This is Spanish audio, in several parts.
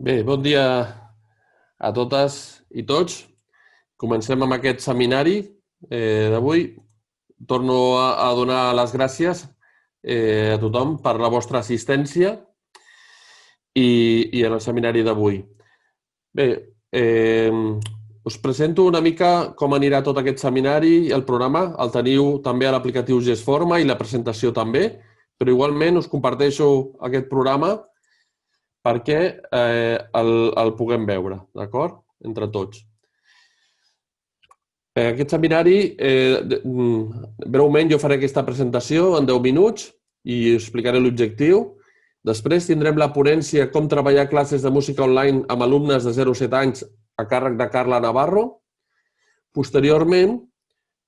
Bé, bon dia a totes i tots. Comencem amb aquest seminari d'avui. Torno a donar les gràcies a tothom per la vostra assistència i en el seminari d'avui. Bé, us presento una mica com anirà tot aquest seminari i el programa. El teniu també a l'aplicatiu GESforma i la presentació també, però igualment us comparteixo aquest programa perquè el puguem veure, d'acord? Entre tots. Aquest seminari, breument jo faré aquesta presentació en 10 minuts i explicaré l'objectiu. Després tindrem la ponència com treballar classes de música online amb alumnes de 0 a 7 anys a càrrec de Carla Navarro. Posteriorment,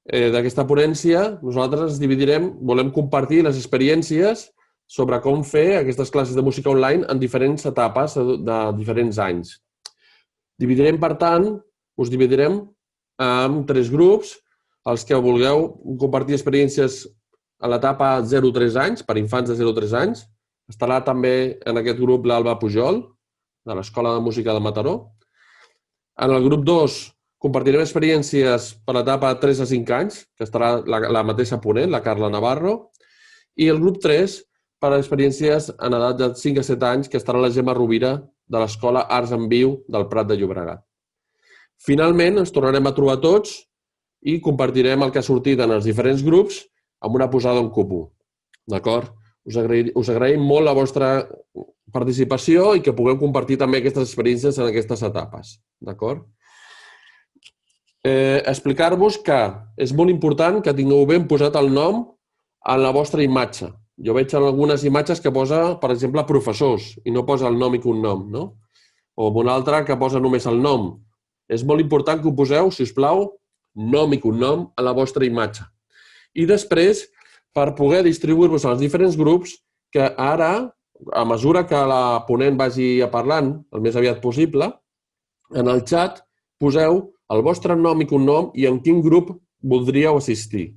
d'aquesta ponència, nosaltres ens dividirem, volem compartir les experiències sobre com fer aquestes classes de música online en diferents etapes de diferents anys. Us dividirem en 3 grups, els que vulgueu compartir experiències a l'etapa 0-3 anys, per infants de 0-3 anys. Estarà també en aquest grup l'Alba Pujol, de l'Escola de Música de Mataró. En el grup 2 compartirem experiències per l'etapa 3 a 5 anys, que estarà la mateixa ponent, la Carla Navarro. I el grup 3 per a experiències en edat de 5 a 7 anys, que estarà la Gemma Rovira, de l'Escola Arts en Viu del Prat de Llobregat. Finalment, ens tornarem a trobar tots i compartirem el que ha sortit en els diferents grups amb una posada en comú. D'acord? Us agraïm molt la vostra participació i que pugueu compartir també aquestes experiències en aquestes etapes. D'acord? Explicar-vos que és molt important que tingueu ben posat el nom en la vostra imatge. Jo veig en algunes imatges que posa, per exemple, professors i no posa el nom i cognom, no? O en una altra que posa només el nom. És molt important que ho poseu, si us plau, nom i cognom a la vostra imatge. I després, per poder distribuir-vos als diferents grups, que ara, a mesura que la ponent vagi parlant el més aviat possible, en el xat poseu el vostre nom i cognom i en quin grup voldríeu assistir.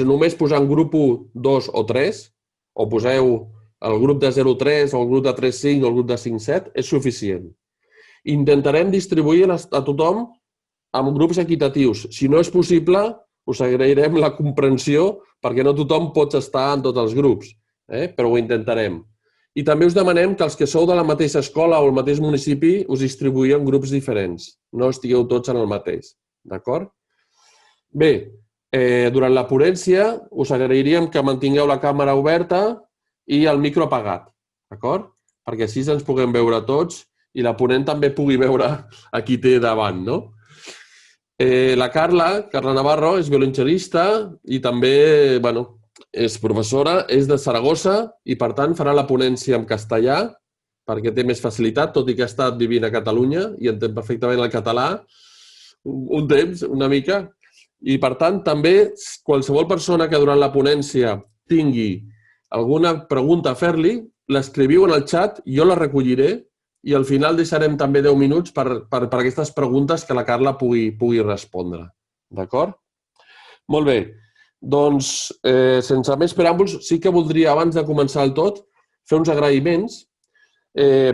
Només posant grup 1, 2 o 3, o poseu el grup de 0-3 o el grup de 3-5 o el grup de 5-7, és suficient. Intentarem distribuir a tothom en grups equitatius. Si no és possible, us agrairem la comprensió perquè no tothom pot estar en tots els grups, però ho intentarem. I també us demanem que els que sou de la mateixa escola o el mateix municipi us distribuïu en grups diferents. No estigueu tots en el mateix. D'acord? Bé, durant la ponència us agrairíem que mantingueu la càmera oberta i el micro apagat. D'acord? Perquè així ens puguem veure tots i la ponent també pugui veure a qui té davant, no? La Carla Navarro, és violoncel·lista i també, és professora, és de Saragossa i, per tant, farà la ponència en castellà perquè té més facilitat, tot i que ha estat vivint a Catalunya i entén perfectament el català un temps, una mica. I, per tant, també qualsevol persona que durant la ponència tingui alguna pregunta a fer-li, l'escriviu en el xat, jo la recolliré i al final deixarem també 10 minuts per aquestes preguntes que la Carla pugui respondre. D'acord? Molt bé. Doncs, sense més preàmbuls, sí que voldria, abans de començar el tot, fer uns agraïments.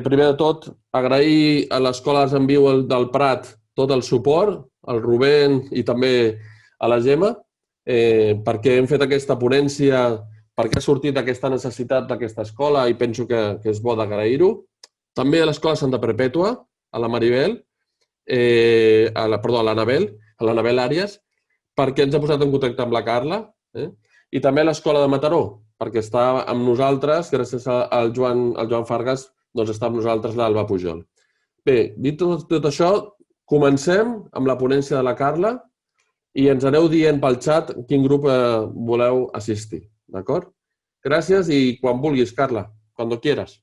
Primer de tot, agrair a l'Escola Arts en Viu del Prat tot el suport, al Rubén i també a la Gemma, perquè hem fet aquesta ponència, perquè ha sortit aquesta necessitat d'aquesta escola i penso que és bo d'agrair-ho. També a l'Escola Santa Perpètua, a la Maribel, a l'Anabel Àries, perquè ens ha posat en contacte amb la Carla, i també a l'Escola de Mataró, perquè està amb nosaltres, gràcies al Joan Fargas, doncs està amb nosaltres l'Alba Pujol. Bé, dit tot això, comencem amb la ponència de la Carla i ens aneu dient pel xat quin grup voleu assistir, d'acord? Gràcies i quan vulguis, Carla, cuando quieras.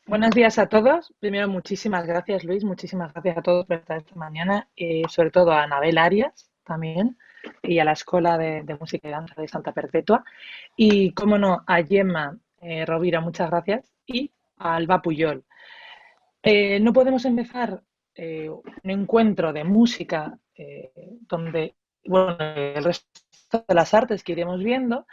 Buenos días a todos. Primero, muchísimas gracias, Luis. Muchísimas gracias a todos por estar esta mañana. Sobre todo a Anabel Arias también y a la Escuela de Música y Danza de Santa Perpetua. Y, cómo no, a Gemma Rovira, muchas gracias. Y a Alba Puyol. No podemos empezar un encuentro de música donde, el resto de las artes que iremos viendo,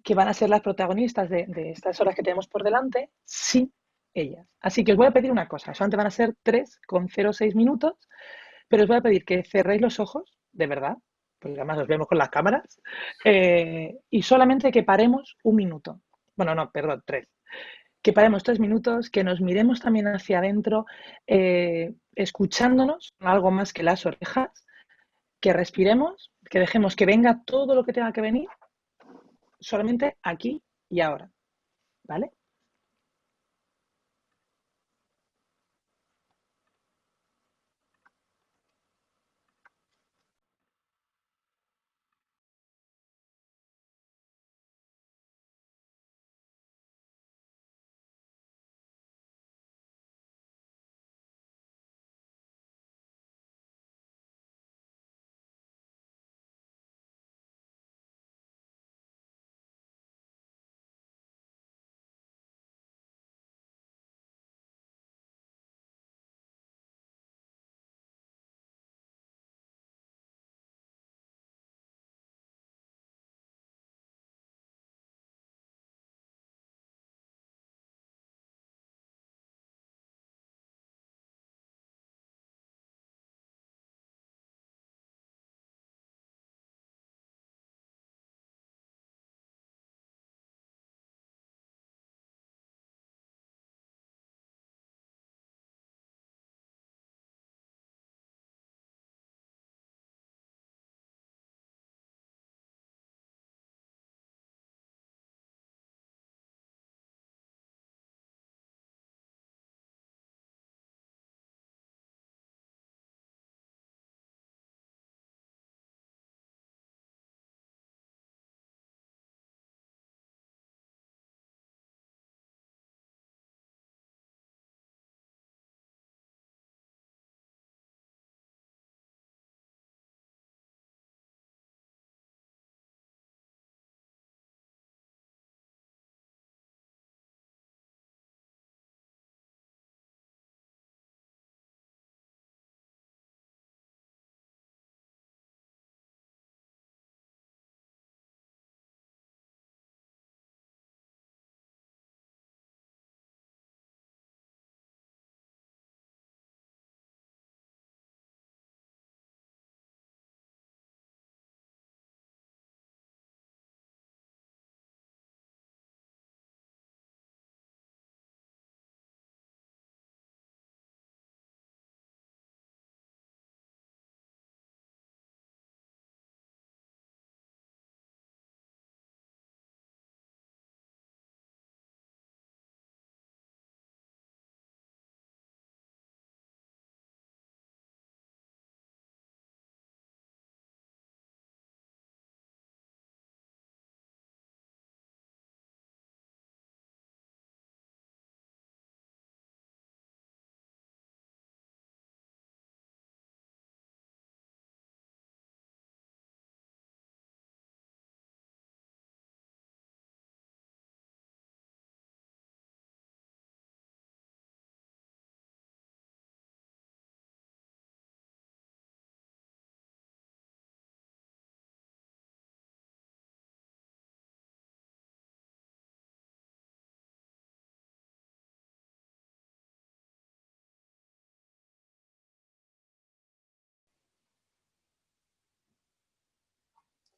que van a ser las protagonistas de estas horas que tenemos por delante, sí, ellas. Así que os voy a pedir una cosa, solamente van a ser 3,06 minutos, pero os voy a pedir que cerréis los ojos, de verdad, porque además os vemos con las cámaras, y solamente que paremos un minuto. Bueno, no, perdón, 3. Que paremos 3 minutos, que nos miremos también hacia adentro, escuchándonos, algo más que las orejas, que respiremos, que dejemos que venga todo lo que tenga que venir, solamente aquí y ahora, ¿vale?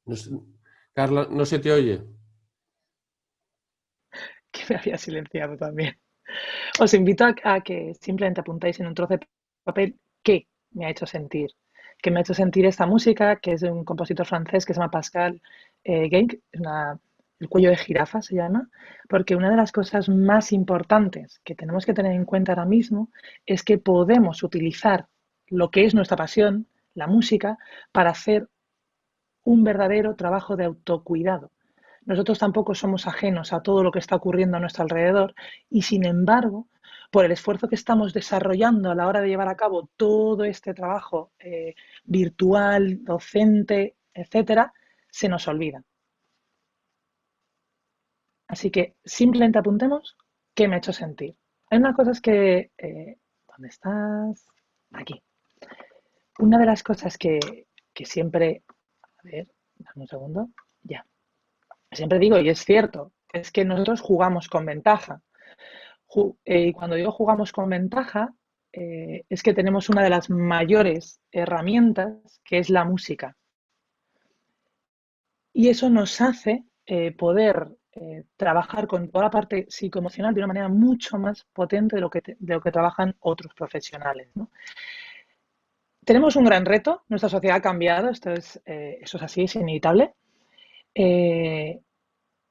No sé- Carla, no se te oye. Que me había silenciado también. Os invito a que simplemente apuntáis en un trozo de papel qué me ha hecho sentir. Qué me ha hecho sentir esta música, que es de un compositor francés que se llama Pascal Genk, el cuello de jirafa se llama, porque una de las cosas más importantes que tenemos que tener en cuenta ahora mismo es que podemos utilizar lo que es nuestra pasión, la música, para hacer un verdadero trabajo de autocuidado. Nosotros tampoco somos ajenos a todo lo que está ocurriendo a nuestro alrededor y, sin embargo, por el esfuerzo que estamos desarrollando a la hora de llevar a cabo todo este trabajo virtual, docente, etcétera, se nos olvida. Así que simplemente apuntemos qué me ha hecho sentir. Hay unas cosas que... ¿dónde estás? Aquí. Una de las cosas que siempre... A ver, dame un segundo. Ya. siempre digo, y es cierto, es que nosotros jugamos con ventaja. Y cuando digo jugamos con ventaja, es que tenemos una de las mayores herramientas, que es la música. Y eso nos hace poder trabajar con toda la parte psicoemocional de una manera mucho más potente de lo que trabajan otros profesionales, ¿no? Tenemos un gran reto, nuestra sociedad ha cambiado, eso es así, es inevitable. Eh,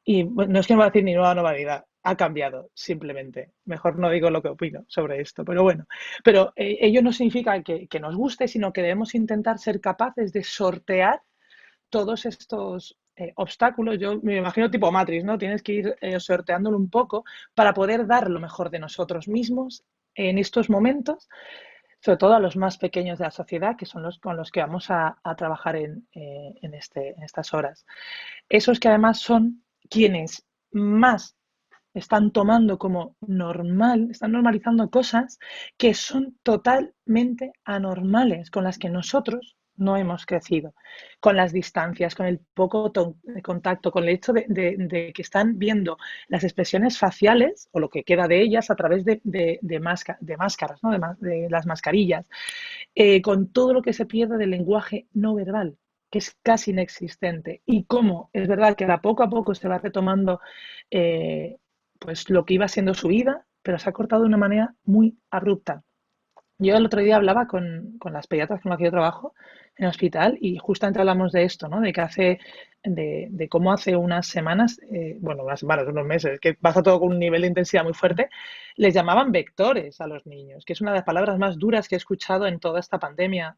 y bueno, no es que no va a decir ni nueva normalidad, ha cambiado, simplemente. Mejor no digo lo que opino sobre esto, pero bueno. Pero ello no significa que nos guste, sino que debemos intentar ser capaces de sortear todos estos obstáculos. Yo me imagino tipo Matrix, ¿no? Tienes que ir sorteándolo un poco para poder dar lo mejor de nosotros mismos en estos momentos, sobre todo a los más pequeños de la sociedad, que son los con los que vamos a trabajar en estas horas. Esos que además son quienes más están tomando como normal, están normalizando cosas que son totalmente anormales, con las que nosotros no hemos crecido, con las distancias, con el poco contacto, con el hecho de que están viendo las expresiones faciales o lo que queda de ellas a través de máscaras, ¿no? de las mascarillas, con todo lo que se pierde del lenguaje no verbal, que es casi inexistente, y cómo es verdad que a poco se va retomando eh, pues lo que iba siendo su vida, pero se ha cortado de una manera muy abrupta. Yo el otro día hablaba con las pediatras con las que yo trabajo en el hospital y justamente hablamos de esto, ¿no? De cómo hace unas semanas, bueno, unas semanas, unos meses, que pasa todo con un nivel de intensidad muy fuerte, les llamaban vectores a los niños, que es una de las palabras más duras que he escuchado en toda esta pandemia.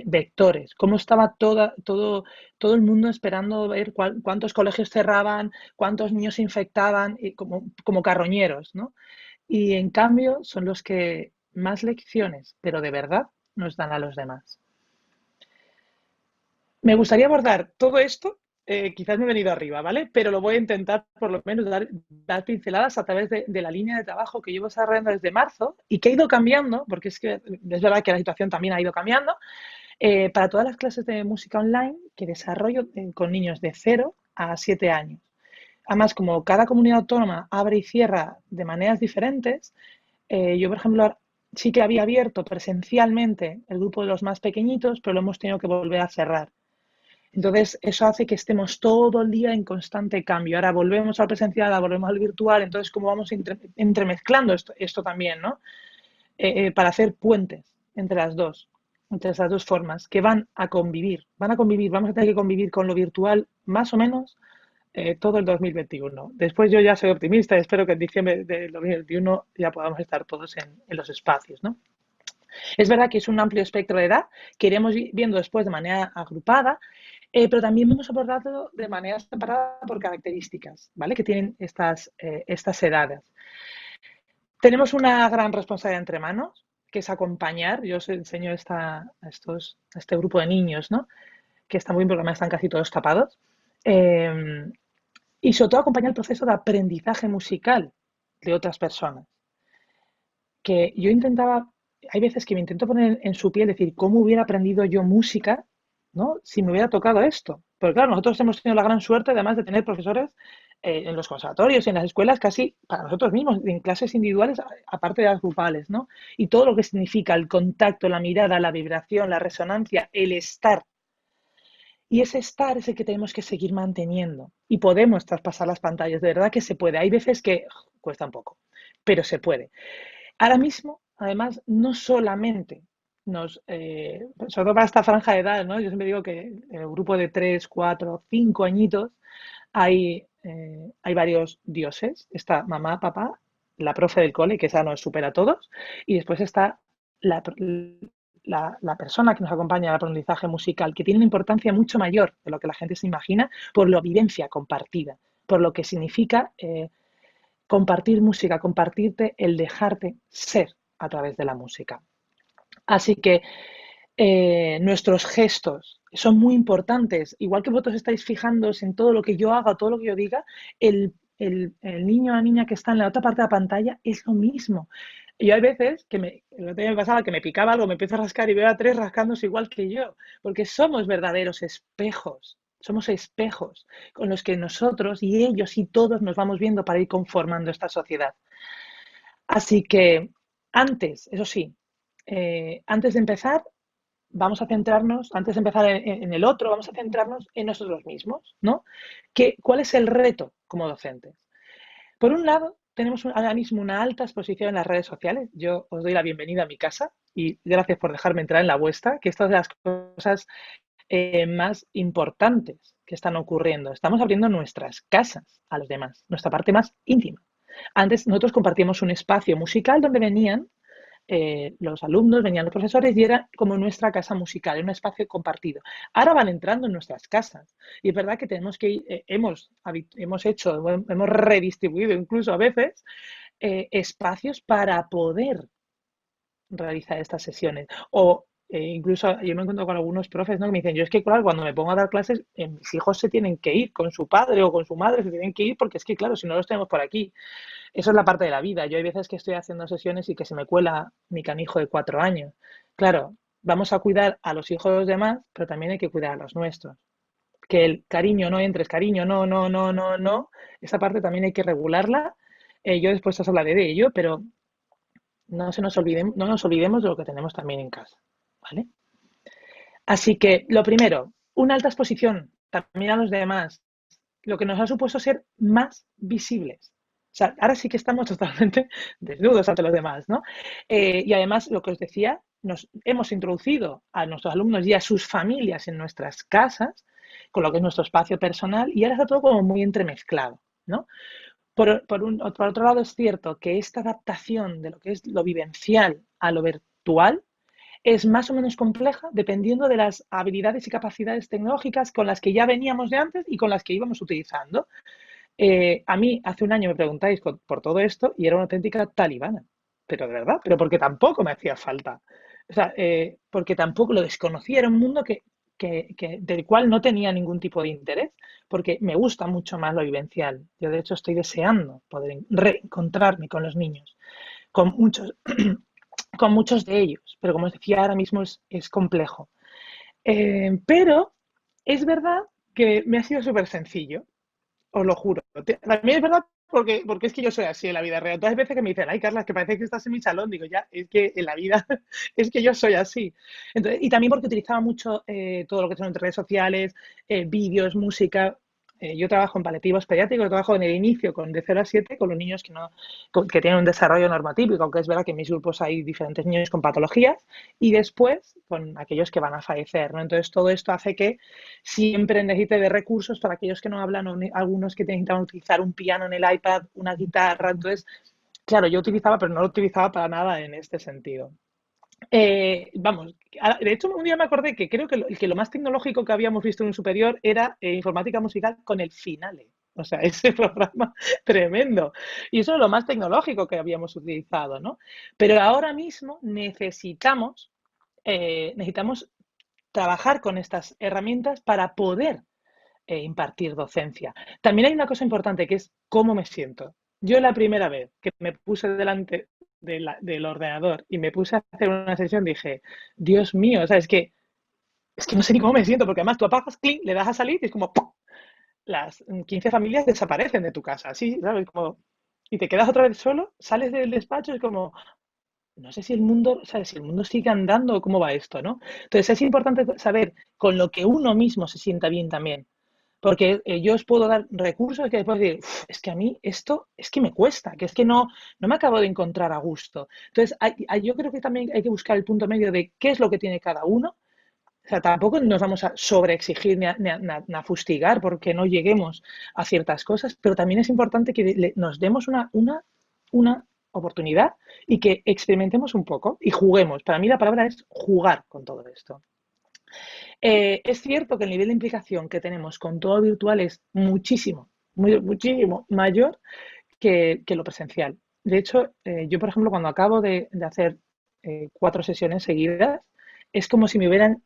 Vectores, cómo estaba todo el mundo esperando ver cuántos colegios cerraban, cuántos niños se infectaban, y como carroñeros, ¿no? Y en cambio son los que más lecciones, pero de verdad, nos dan a los demás. Me gustaría abordar todo esto, quizás me he venido arriba, ¿vale? Pero lo voy a intentar por lo menos dar pinceladas a través de la línea de trabajo que llevo desarrollando desde marzo y que ha ido cambiando, porque es que es verdad que la situación también ha ido cambiando, para todas las clases de música online que desarrollo con niños de 0 a 7 años. Además, como cada comunidad autónoma abre y cierra de maneras diferentes, yo, por ejemplo, sí que había abierto presencialmente el grupo de los más pequeñitos, pero lo hemos tenido que volver a cerrar. Entonces, eso hace que estemos todo el día en constante cambio. Ahora volvemos al presencial, ahora volvemos al virtual, entonces, ¿cómo vamos entremezclando esto también, ¿no? Para hacer puentes entre las dos formas, que van a convivir, vamos a tener que convivir con lo virtual más o menos todo el 2021. Después yo ya soy optimista y espero que en diciembre del 2021 ya podamos estar todos en los espacios, ¿no? Es verdad que es un amplio espectro de edad que iremos viendo después de manera agrupada, pero también vamos a abordarlo de manera separada por características, ¿vale? Que tienen estas edades. Tenemos una gran responsabilidad entre manos, que es acompañar. Yo os enseño a este grupo de niños, ¿no? Que están muy bien porque además están casi todos tapados. Y sobre todo acompañar el proceso de aprendizaje musical de otras personas. Que yo hay veces que me intento poner en su piel, decir, ¿cómo hubiera aprendido yo música, ¿no? Si me hubiera tocado esto? Porque claro, nosotros hemos tenido la gran suerte, además de tener profesores en los conservatorios y en las escuelas, casi para nosotros mismos, en clases individuales, aparte de las grupales, ¿no? Y todo lo que significa el contacto, la mirada, la vibración, la resonancia, el estar. Y ese estar es el que tenemos que seguir manteniendo. Y podemos traspasar las pantallas, de verdad que se puede. Hay veces que cuesta un poco, pero se puede. Ahora mismo, además, no solamente sobre todo para esta franja de edad, ¿no? Yo siempre digo que en el grupo de 3, 4, 5 añitos hay varios dioses. Está mamá, papá, la profe del cole, que esa nos supera a todos, y después está la, la persona que nos acompaña al aprendizaje musical, que tiene una importancia mucho mayor de lo que la gente se imagina por la vivencia compartida, por lo que significa compartir música, compartirte el dejarte ser a través de la música. Así que nuestros gestos son muy importantes. Igual que vosotros estáis fijándoos en todo lo que yo haga, todo lo que yo diga, el niño o la niña que está en la otra parte de la pantalla es lo mismo. Yo hay veces el otro día me pasaba que me picaba algo, me empiezo a rascar y veo a tres rascándose igual que yo, porque somos verdaderos espejos Somos espejos con los que nosotros y ellos y todos nos vamos viendo para ir conformando esta sociedad. Así que antes, eso sí, antes de empezar, vamos a centrarnos, antes de empezar en el otro, vamos a centrarnos en nosotros mismos, ¿no? ¿Cuál es el reto como docentes? Por un lado, tenemos ahora mismo una alta exposición en las redes sociales. Yo os doy la bienvenida a mi casa y gracias por dejarme entrar en la vuestra, que esta es de las cosas más importantes que están ocurriendo. Estamos abriendo nuestras casas a los demás, nuestra parte más íntima. Antes nosotros compartíamos un espacio musical donde venían los alumnos, venían los profesores y era como nuestra casa musical, era un espacio compartido. Ahora van entrando en nuestras casas y es verdad que tenemos que ir, hemos hecho, hemos redistribuido incluso a veces espacios para poder realizar estas sesiones. O incluso yo me encuentro con algunos profes, ¿no?, que me dicen, yo es que claro, cuando me pongo a dar clases, mis hijos se tienen que ir con su padre o con su madre, se tienen que ir porque es que claro, si no los tenemos por aquí. Eso es la parte de la vida. Yo hay veces que estoy haciendo sesiones y que se me cuela mi canijo de 4 años. Claro, vamos a cuidar a los hijos de los demás, pero también hay que cuidar a los nuestros. Que el cariño no entres, cariño, no, no, no, no, no. Esa parte también hay que regularla. Yo después os hablaré de ello, pero no nos olvidemos de lo que tenemos también en casa, ¿vale? Así que, lo primero, una alta exposición también a los demás, lo que nos ha supuesto ser más visibles. O sea, ahora sí que estamos totalmente desnudos ante los demás, ¿no? Y además, lo que os decía, nos hemos introducido a nuestros alumnos y a sus familias en nuestras casas, con lo que es nuestro espacio personal, y ahora está todo como muy entremezclado, ¿no? Por otro lado, es cierto que esta adaptación de lo que es lo vivencial a lo virtual es más o menos compleja dependiendo de las habilidades y capacidades tecnológicas con las que ya veníamos de antes y con las que íbamos utilizando. A mí hace un año me preguntáis por todo esto y era una auténtica talibana, pero de verdad, pero porque tampoco me hacía falta. O sea, porque tampoco lo desconocía, era un mundo del cual no tenía ningún tipo de interés, porque me gusta mucho más lo vivencial. Yo, de hecho, estoy deseando poder reencontrarme con los niños, con muchos, con muchos de ellos, pero como os decía, ahora mismo es complejo. Pero es verdad que me ha sido súper sencillo, os lo juro. También es verdad porque es que yo soy así en la vida real. Todas las veces que me dicen, ay, Carla, es que parece que estás en mi salón, digo, ya, es que en la vida es que yo soy así. Entonces, y también porque utilizaba mucho todo lo que son entre redes sociales, vídeos, música. Yo trabajo en paliativos pediátricos, trabajo en el inicio de 0 a 7 con los niños que tienen un desarrollo normotípico, aunque es verdad que en mis grupos hay diferentes niños con patologías, y después con aquellos que van a fallecer, ¿no? Entonces, todo esto hace que siempre necesite de recursos para aquellos que no hablan o algunos que necesitan utilizar un piano en el iPad, una guitarra. Entonces, claro, yo utilizaba, pero no lo utilizaba para nada en este sentido. Vamos, de hecho un día me acordé que creo que lo más tecnológico que habíamos visto en un superior era informática musical con el Finale. O sea, ese programa tremendo. Y eso es lo más tecnológico que habíamos utilizado, ¿no? Pero ahora mismo necesitamos trabajar con estas herramientas para poder impartir docencia. También hay una cosa importante que es cómo me siento. Yo la primera vez que me puse delante del ordenador y me puse a hacer una sesión dije, Dios mío, o sea, es que no sé ni cómo me siento, porque además tú apagas, clic, le das a salir y es como ¡pum! Las 15 familias desaparecen de tu casa, así, ¿sabes? Como, y te quedas otra vez solo, sales del despacho, es como, no sé si el mundo, ¿sabes? Si el mundo sigue andando o cómo va esto, ¿no? Entonces es importante saber con lo que uno mismo se sienta bien también. Porque yo os puedo dar recursos que después decir, es que a mí esto es que me cuesta, que es que no me acabo de encontrar a gusto. Entonces, yo creo que también hay que buscar el punto medio de qué es lo que tiene cada uno. O sea, tampoco nos vamos a sobreexigir ni a fustigar porque no lleguemos a ciertas cosas, pero también es importante que nos demos una oportunidad y que experimentemos un poco y juguemos. Para mí la palabra es jugar con todo esto. Es cierto que el nivel de implicación que tenemos con todo virtual es muchísimo, muchísimo mayor que lo presencial. De hecho, yo, por ejemplo, cuando acabo de hacer 4 sesiones seguidas, es como si me hubieran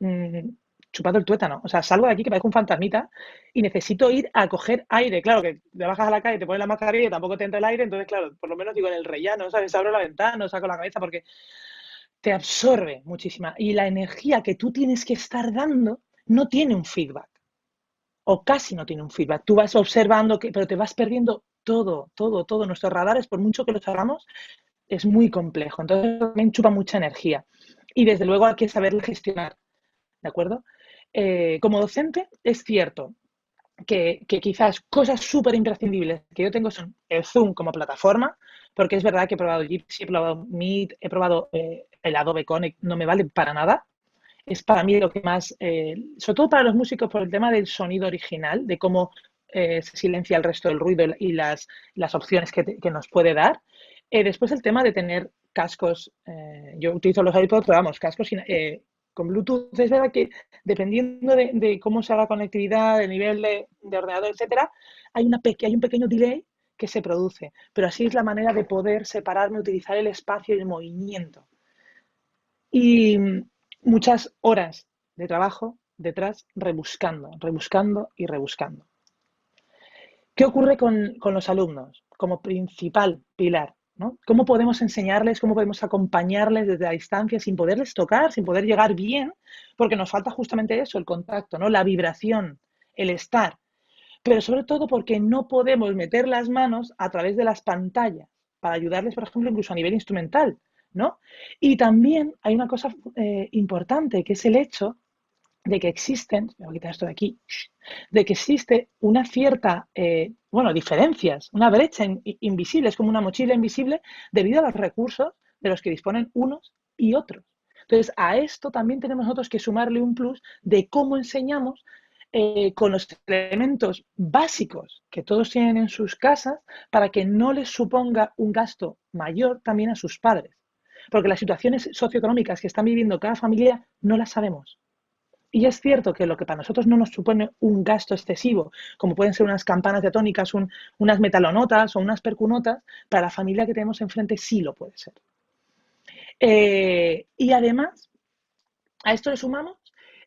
chupado el tuétano. O sea, salgo de aquí que parezco un fantasmita y necesito ir a coger aire. Claro, que te bajas a la calle, te pones la mascarilla y tampoco te entra el aire, entonces, claro, por lo menos digo en el rellano, ¿sabes? Abro la ventana, saco la cabeza porque te absorbe muchísima. Y la energía que tú tienes que estar dando no tiene un feedback. o casi no tiene un feedback. Tú vas observando, pero te vas perdiendo todo. Nuestros radares, por mucho que los hagamos, es muy complejo. Entonces también chupa mucha energía. Y desde luego hay que saberle gestionar, ¿de acuerdo? Como docente es cierto que quizás cosas súper imprescindibles que yo tengo son el Zoom como plataforma, porque es verdad que he probado Jitsi, he probado Meet, he probado el Adobe Connect, no me vale para nada. Es para mí lo que más, sobre todo para los músicos, por el tema del sonido original, de cómo se silencia el resto del ruido y las opciones que nos puede dar. Después el tema de tener cascos, yo utilizo los AirPods, pero vamos, cascos con Bluetooth. Es verdad que dependiendo de cómo sea la conectividad, el nivel de ordenador, etcétera, hay un pequeño delay que se produce, pero así es la manera de poder separarme, utilizar el espacio y el movimiento. Y muchas horas de trabajo detrás rebuscando, rebuscando y rebuscando. ¿Qué ocurre con los alumnos como principal pilar? ¿No? ¿Cómo podemos enseñarles, cómo podemos acompañarles desde la distancia sin poderles tocar, sin poder llegar bien? Porque nos falta justamente eso, el contacto, ¿no? La vibración, el estar. Pero sobre todo porque no podemos meter las manos a través de las pantallas para ayudarles, por ejemplo, incluso a nivel instrumental, ¿no? Y también hay una cosa importante, que es el hecho de que existen, me voy a quitar esto de aquí, de que existe una cierta, diferencias, una brecha invisible, es como una mochila invisible debido a los recursos de los que disponen unos y otros. Entonces, a esto también tenemos nosotros que sumarle un plus de cómo enseñamos con los elementos básicos que todos tienen en sus casas para que no les suponga un gasto mayor también a sus padres. Porque las situaciones socioeconómicas que están viviendo cada familia no las sabemos. Y es cierto que lo que para nosotros no nos supone un gasto excesivo, como pueden ser unas campanas diatónicas, unas metalonotas o unas percunotas, para la familia que tenemos enfrente sí lo puede ser. Y además, a esto le sumamos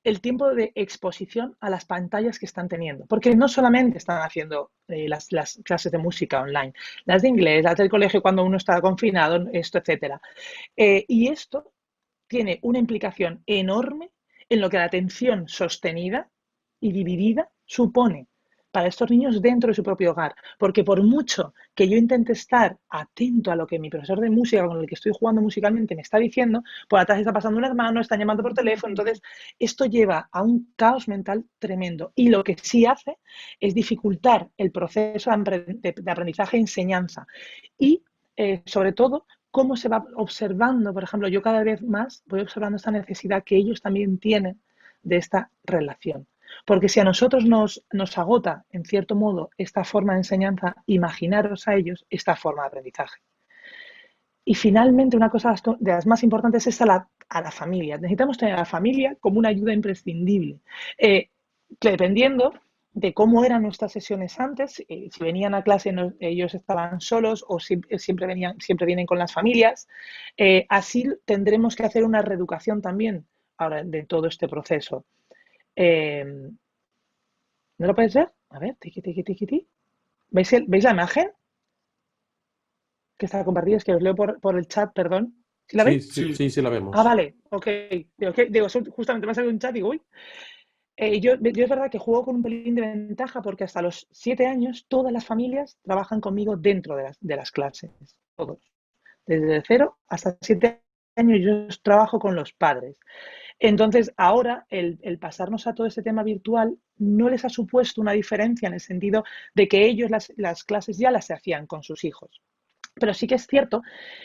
el tiempo de exposición a las pantallas que están teniendo, porque no solamente están haciendo las clases de música online, las de inglés, las del colegio cuando uno está confinado, esto, etcétera. Y esto tiene una implicación enorme en lo que la atención sostenida y dividida supone para estos niños dentro de su propio hogar. Porque por mucho que yo intente estar atento a lo que mi profesor de música con el que estoy jugando musicalmente me está diciendo, por atrás está pasando un hermano, están llamando por teléfono. Entonces, esto lleva a un caos mental tremendo. Y lo que sí hace es dificultar el proceso de aprendizaje e enseñanza. Y, sobre todo, cómo se va observando, por ejemplo, yo cada vez más voy observando esta necesidad que ellos también tienen de esta relación. Porque si a nosotros nos agota, en cierto modo, esta forma de enseñanza, imaginaros a ellos esta forma de aprendizaje. Y finalmente, una cosa de las más importantes es a la familia. Necesitamos tener a la familia como una ayuda imprescindible. Que dependiendo de cómo eran nuestras sesiones antes, si venían a clase ellos estaban solos o siempre vienen con las familias, así tendremos que hacer una reeducación también ahora de todo este proceso. ¿No lo podéis ver? A ver, tiqui, tiqui, tiqui, tiqui. ¿Veis la imagen que está compartida? Es que os leo por el chat, perdón. ¿Sí la Sí, veis? sí la Ah, vemos. vale, ok. Digo, justamente me ha salido un chat y digo, uy. Yo es verdad que juego con un pelín de ventaja porque hasta los 7 años todas las familias trabajan conmigo dentro de las clases. Todos. Desde 0 hasta 7 años yo trabajo con los padres. Entonces, ahora el pasarnos a todo este tema virtual no les ha supuesto una diferencia en el sentido de que ellos las clases ya las hacían con sus hijos. Pero sí que es cierto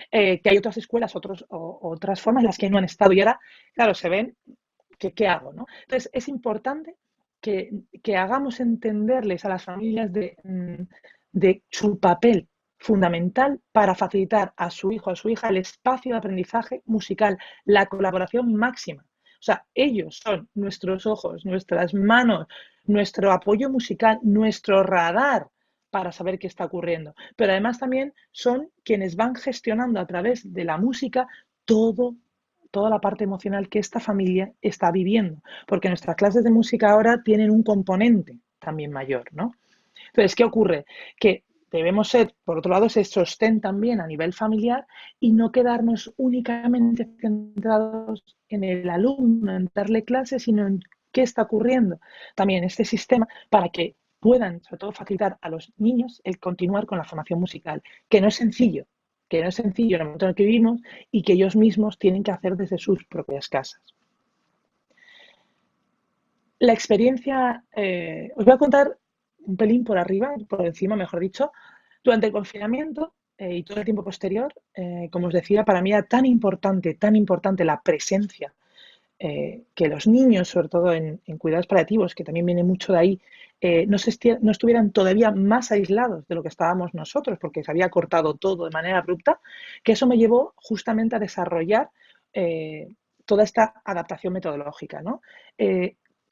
que hay otras escuelas, otras formas en las que no han estado. Y ahora, claro, se ven ¿qué hago? ¿No? Entonces, es importante que hagamos entenderles a las familias de su papel fundamental para facilitar a su hijo, a su hija, el espacio de aprendizaje musical, la colaboración máxima. O sea, ellos son nuestros ojos, nuestras manos, nuestro apoyo musical, nuestro radar para saber qué está ocurriendo. Pero además también son quienes van gestionando a través de la música toda la parte emocional que esta familia está viviendo, porque nuestras clases de música ahora tienen un componente también mayor, ¿no? Entonces, ¿qué ocurre? Que debemos ser, por otro lado, ese sostén también a nivel familiar y no quedarnos únicamente centrados en el alumno, en darle clases, sino en qué está ocurriendo también en este sistema para que puedan, sobre todo, facilitar a los niños el continuar con la formación musical, que no es sencillo, en el momento en el que vivimos y que ellos mismos tienen que hacer desde sus propias casas. La experiencia, os voy a contar un pelín por arriba, por encima, mejor dicho. Durante el confinamiento y todo el tiempo posterior, como os decía, para mí era tan importante la presencia, que los niños, sobre todo en cuidados paliativos, que también viene mucho de ahí, no estuvieran todavía más aislados de lo que estábamos nosotros, porque se había cortado todo de manera abrupta, que eso me llevó justamente a desarrollar toda esta adaptación metodológica, ¿no?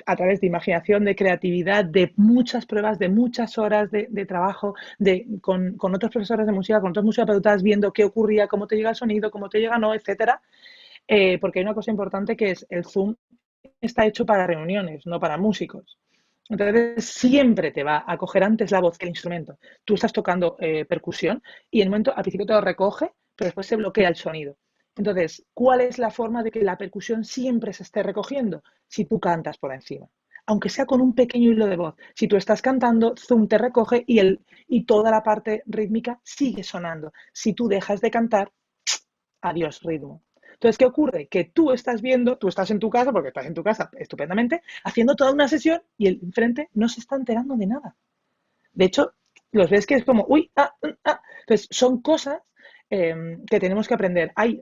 A través de imaginación, de creatividad, de muchas pruebas, de muchas horas de trabajo, con otros profesores de música, con otros musicoterapeutas, viendo qué ocurría, cómo te llega el sonido, cómo te llega no, etcétera. Porque hay una cosa importante que es el Zoom está hecho para reuniones, no para músicos. Entonces, siempre te va a coger antes la voz que el instrumento. Tú estás tocando percusión y en el momento, al principio te lo recoge, pero después se bloquea el sonido. Entonces, ¿cuál es la forma de que la percusión siempre se esté recogiendo? Si tú cantas por encima. Aunque sea con un pequeño hilo de voz. Si tú estás cantando, Zoom te recoge y toda la parte rítmica sigue sonando. Si tú dejas de cantar, adiós ritmo. Entonces, ¿qué ocurre? Que tú estás en tu casa, porque estás en tu casa estupendamente, haciendo toda una sesión y el enfrente no se está enterando de nada. De hecho, los ves que es como, uy, Entonces, son cosas que tenemos que aprender. Hay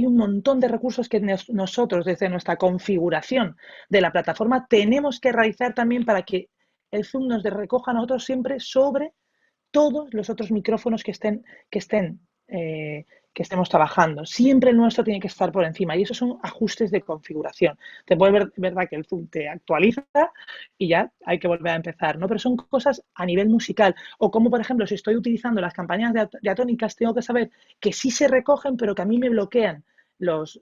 un montón de recursos que nosotros, desde nuestra configuración de la plataforma, tenemos que realizar también para que el Zoom nos recoja a nosotros siempre sobre todos los otros micrófonos que estemos trabajando. Siempre el nuestro tiene que estar por encima y esos son ajustes de configuración. Te puede ver, verdad que el Zoom te actualiza y ya hay que volver a empezar, ¿no? Pero son cosas a nivel musical o como, por ejemplo, si estoy utilizando las campañas de atónicas, tengo que saber que sí se recogen, pero que a mí me bloquean los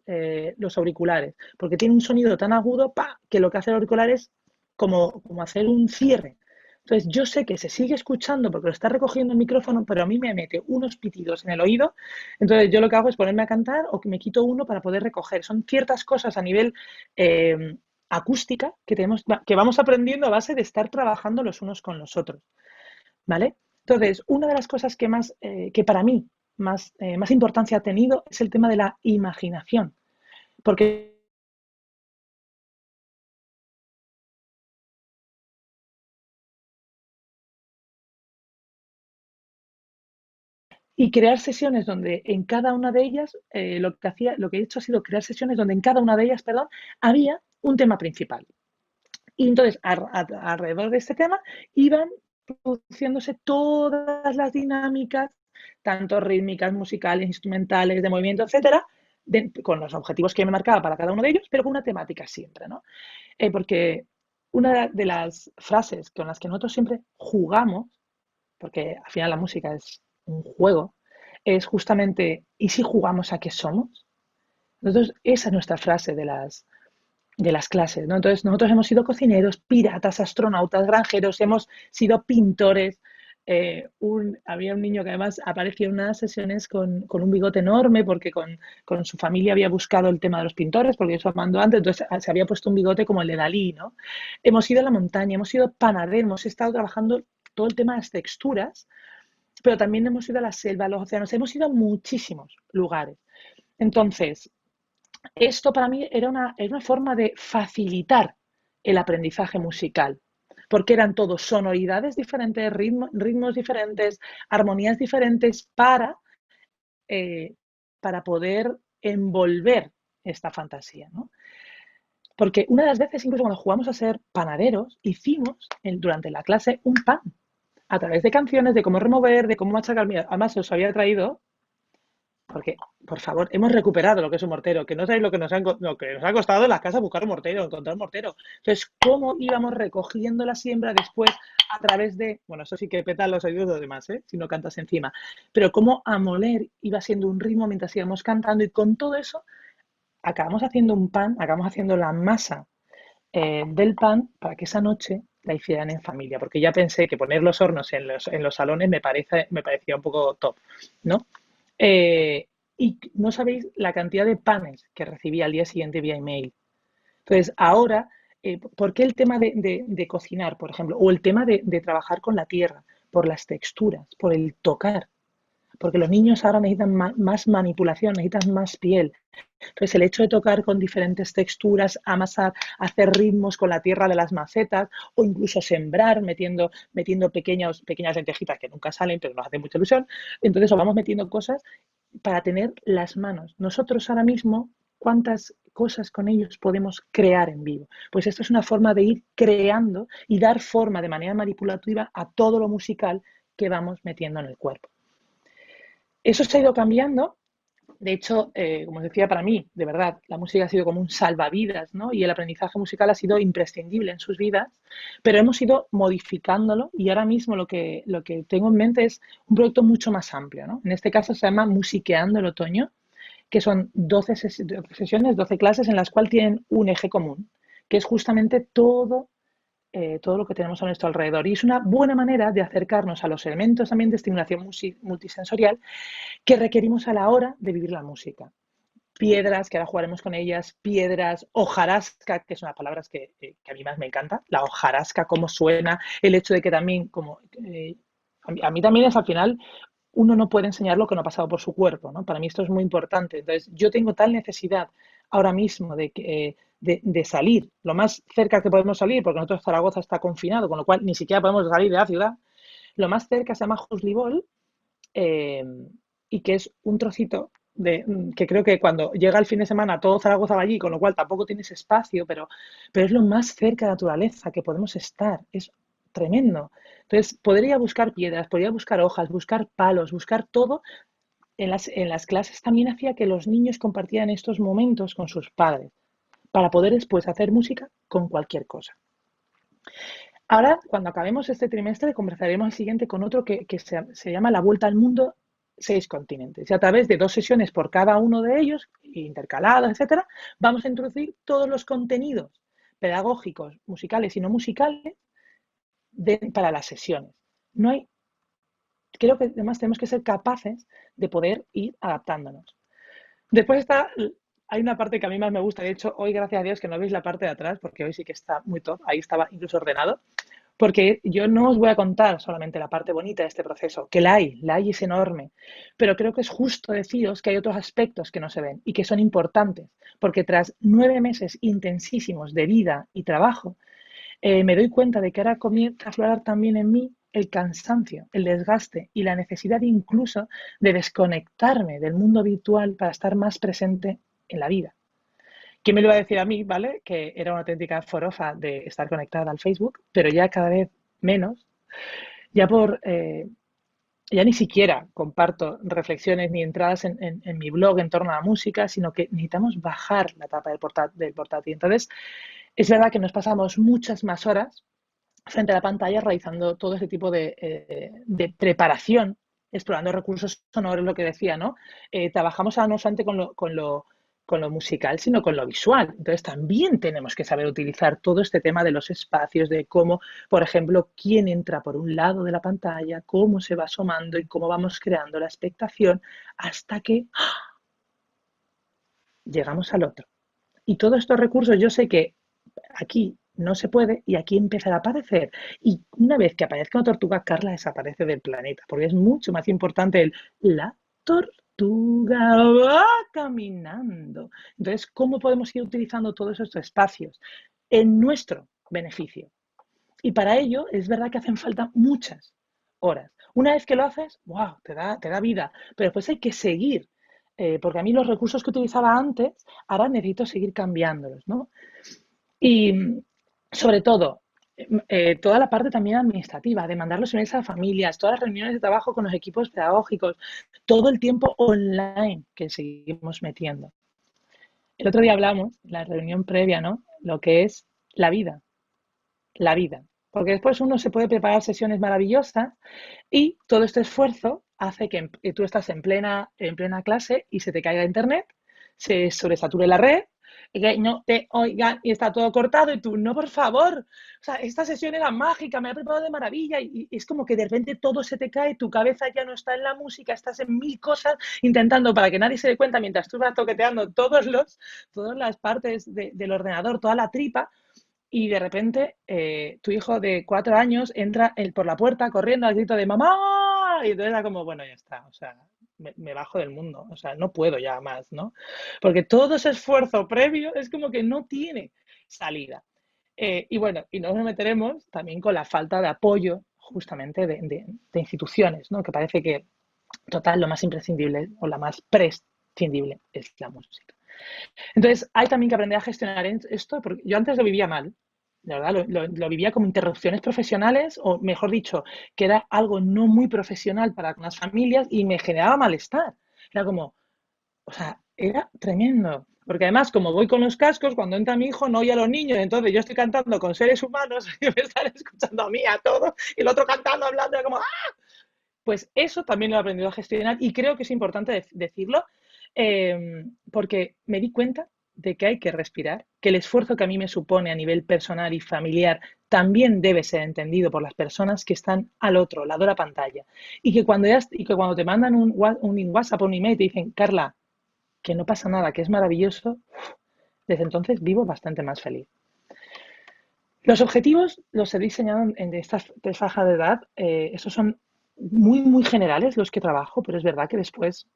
auriculares, porque tiene un sonido tan agudo que lo que hace el auricular es como hacer un cierre. Entonces, yo sé que se sigue escuchando porque lo está recogiendo el micrófono, pero a mí me mete unos pitidos en el oído. Entonces, yo lo que hago es ponerme a cantar o que me quito uno para poder recoger. Son ciertas cosas a nivel acústica que vamos aprendiendo a base de estar trabajando los unos con los otros. ¿Vale? Entonces, una de las cosas que para mí más importancia ha tenido es el tema de la imaginación. Porque y crear sesiones donde en cada una de ellas, lo que he hecho ha sido crear sesiones donde en cada una de ellas, perdón, había un tema principal. Y entonces, alrededor de este tema, iban produciéndose todas las dinámicas, tanto rítmicas, musicales, instrumentales, de movimiento, etcétera, con los objetivos que me marcaba para cada uno de ellos, pero con una temática siempre, ¿no? Porque una de las frases con las que nosotros siempre jugamos, porque al final la música es un juego, es justamente, ¿y si jugamos a qué somos? Nosotros, esa es nuestra frase de las clases, ¿no? Entonces, nosotros hemos sido cocineros, piratas, astronautas, granjeros, hemos sido pintores. Había un niño que además aparecía en unas sesiones con un bigote enorme porque con su familia había buscado el tema de los pintores, porque eso Armando antes, entonces se había puesto un bigote como el de Dalí, ¿no? Hemos ido a la montaña, hemos sido panaderos, hemos estado trabajando todo el tema de las texturas, pero también hemos ido a la selva, a los océanos, hemos ido a muchísimos lugares. Entonces, esto para mí era una forma de facilitar el aprendizaje musical, porque eran todos sonoridades diferentes, ritmos diferentes, armonías diferentes para poder envolver esta fantasía, ¿no? Porque una de las veces, incluso cuando jugamos a ser panaderos, hicimos durante la clase un pan a través de canciones, de cómo remover, de cómo machacar. Mira, además os había traído, porque, por favor, hemos recuperado lo que es un mortero, que no sabéis lo que nos ha costado en las casas buscar un mortero, encontrar un mortero. Entonces, ¿cómo íbamos recogiendo la siembra después a través de, bueno, eso sí que peta los oídos de los demás, si no cantas encima, pero cómo a moler iba siendo un ritmo mientras íbamos cantando y con todo eso acabamos haciendo un pan, acabamos haciendo la masa del pan para que esa noche la hicieran en familia, porque ya pensé que poner los hornos en los salones me parecía un poco top, ¿no? Y no sabéis la cantidad de panes que recibí al día siguiente vía email. Entonces, ahora, ¿por qué el tema de cocinar, por ejemplo? O el tema de trabajar con la tierra, por las texturas, por el tocar. Porque los niños ahora necesitan más manipulación, necesitan más piel. Entonces, el hecho de tocar con diferentes texturas, amasar, hacer ritmos con la tierra de las macetas o incluso sembrar metiendo pequeñas lentejitas que nunca salen, pero nos hace mucha ilusión. Entonces, vamos metiendo cosas para tener las manos. Nosotros ahora mismo, ¿cuántas cosas con ellos podemos crear en vivo? Pues esto es una forma de ir creando y dar forma de manera manipulativa a todo lo musical que vamos metiendo en el cuerpo. Eso se ha ido cambiando. De hecho, como os decía, para mí, de verdad, la música ha sido como un salvavidas, ¿no? Y el aprendizaje musical ha sido imprescindible en sus vidas, pero hemos ido modificándolo y ahora mismo lo que tengo en mente es un proyecto mucho más amplio, ¿no? En este caso se llama Musiqueando el Otoño, que son 12 sesiones, 12 clases en las cuales tienen un eje común, que es justamente todo lo que tenemos a nuestro alrededor. Y es una buena manera de acercarnos a los elementos también de estimulación multisensorial que requerimos a la hora de vivir la música. Piedras, que ahora jugaremos con ellas, piedras, hojarasca, que son las palabras que a mí más me encanta, la hojarasca, cómo suena, el hecho de que también, a mí también es al final, uno no puede enseñar lo que no ha pasado por su cuerpo, ¿no? Para mí esto es muy importante. Entonces, yo tengo tal necesidad ahora mismo de salir, lo más cerca que podemos salir, porque nosotros Zaragoza está confinado, con lo cual ni siquiera podemos salir de la ciudad, lo más cerca se llama Juslibol, eh, y que es un trocito que creo que cuando llega el fin de semana todo Zaragoza va allí, con lo cual tampoco tienes espacio, pero es lo más cerca de la naturaleza que podemos estar, es tremendo. Entonces, podría buscar piedras, podría buscar hojas, buscar palos, buscar todo. En las clases también hacía que los niños compartieran estos momentos con sus padres, para poder después hacer música con cualquier cosa. Ahora, cuando acabemos este trimestre, conversaremos el siguiente con otro que se llama La Vuelta al Mundo, 6 continentes. Y a través de 2 sesiones por cada uno de ellos, intercaladas, etcétera, vamos a introducir todos los contenidos pedagógicos, musicales y no musicales para las sesiones. No hay, creo que además tenemos que ser capaces de poder ir adaptándonos. Después hay una parte que a mí más me gusta. De hecho, hoy, gracias a Dios, que no veis la parte de atrás, porque hoy sí que está muy top. Ahí estaba incluso ordenado. Porque yo no os voy a contar solamente la parte bonita de este proceso, que la hay es enorme, pero creo que es justo deciros que hay otros aspectos que no se ven y que son importantes, porque tras 9 meses intensísimos de vida y trabajo, me doy cuenta de que ahora comienza a aflorar también en mí el cansancio, el desgaste y la necesidad incluso de desconectarme del mundo virtual para estar más presente en la vida. ¿Quién me lo iba a decir a mí, ¿vale? Que era una auténtica forofa de estar conectada al Facebook, pero ya cada vez menos, ya ya ni siquiera comparto reflexiones ni entradas en mi blog en torno a la música, sino que necesitamos bajar la tapa del portátil. Entonces, es verdad que nos pasamos muchas más horas frente a la pantalla realizando todo ese tipo de preparación, explorando recursos sonoros, lo que decía, ¿no? Trabajamos no solamente con lo musical, sino con lo visual. Entonces también tenemos que saber utilizar todo este tema de los espacios, de cómo, por ejemplo, quién entra por un lado de la pantalla, cómo se va asomando y cómo vamos creando la expectación hasta que llegamos al otro. Y todos estos recursos yo sé que aquí no se puede y aquí empezará a aparecer. Y una vez que aparezca una tortuga, Carla desaparece del planeta, porque es mucho más importante la tortuga va caminando. Entonces, ¿cómo podemos ir utilizando todos estos espacios en nuestro beneficio? Y para ello es verdad que hacen falta muchas horas. Una vez que lo haces, wow, te da vida, pero después hay que seguir, porque a mí los recursos que utilizaba antes, ahora necesito seguir cambiándolos, ¿no? Y sobre todo, toda la parte también administrativa, de mandar los emails a familias, todas las reuniones de trabajo con los equipos pedagógicos, todo el tiempo online que seguimos metiendo. El otro día hablamos, la reunión previa, ¿no? Lo que es la vida, la vida. Porque después uno se puede preparar sesiones maravillosas y todo este esfuerzo hace que tú estás en plena clase y se te caiga internet, se sobresature la red que no te oigan y está todo cortado y tú, no, por favor, o sea, esta sesión era mágica, me ha preparado de maravilla y es como que de repente todo se te cae, tu cabeza ya no está en la música, estás en mil cosas intentando para que nadie se dé cuenta mientras tú vas toqueteando todas las partes del ordenador, toda la tripa y de repente tu hijo de 4 años entra por la puerta corriendo al grito de mamá y entonces era como, bueno, ya está, o sea, me bajo del mundo, o sea, no puedo ya más, ¿no? Porque todo ese esfuerzo previo es como que no tiene salida. Y bueno, y nos meteremos también con la falta de apoyo justamente de instituciones, ¿no? Que parece que, total, lo más imprescindible o la más prescindible es la música. Entonces, hay también que aprender a gestionar esto, porque yo antes lo vivía mal, la verdad, lo vivía como interrupciones profesionales, o mejor dicho, que era algo no muy profesional para las familias y me generaba malestar. Era como, o sea, era tremendo. Porque además, como voy con los cascos, cuando entra mi hijo no oye a los niños, entonces yo estoy cantando con seres humanos y me están escuchando a mí, a todo, y el otro cantando, hablando, era como, ¡ah! Pues eso también lo he aprendido a gestionar y creo que es importante decirlo porque me di cuenta de que hay que respirar, que el esfuerzo que a mí me supone a nivel personal y familiar también debe ser entendido por las personas que están al otro lado de la pantalla. Y que cuando te mandan un WhatsApp o un email y te dicen, Carla, que no pasa nada, que es maravilloso, desde entonces vivo bastante más feliz. Los objetivos los he diseñado en estas 3 franjas de edad. Esos son muy, muy generales los que trabajo, pero es verdad que después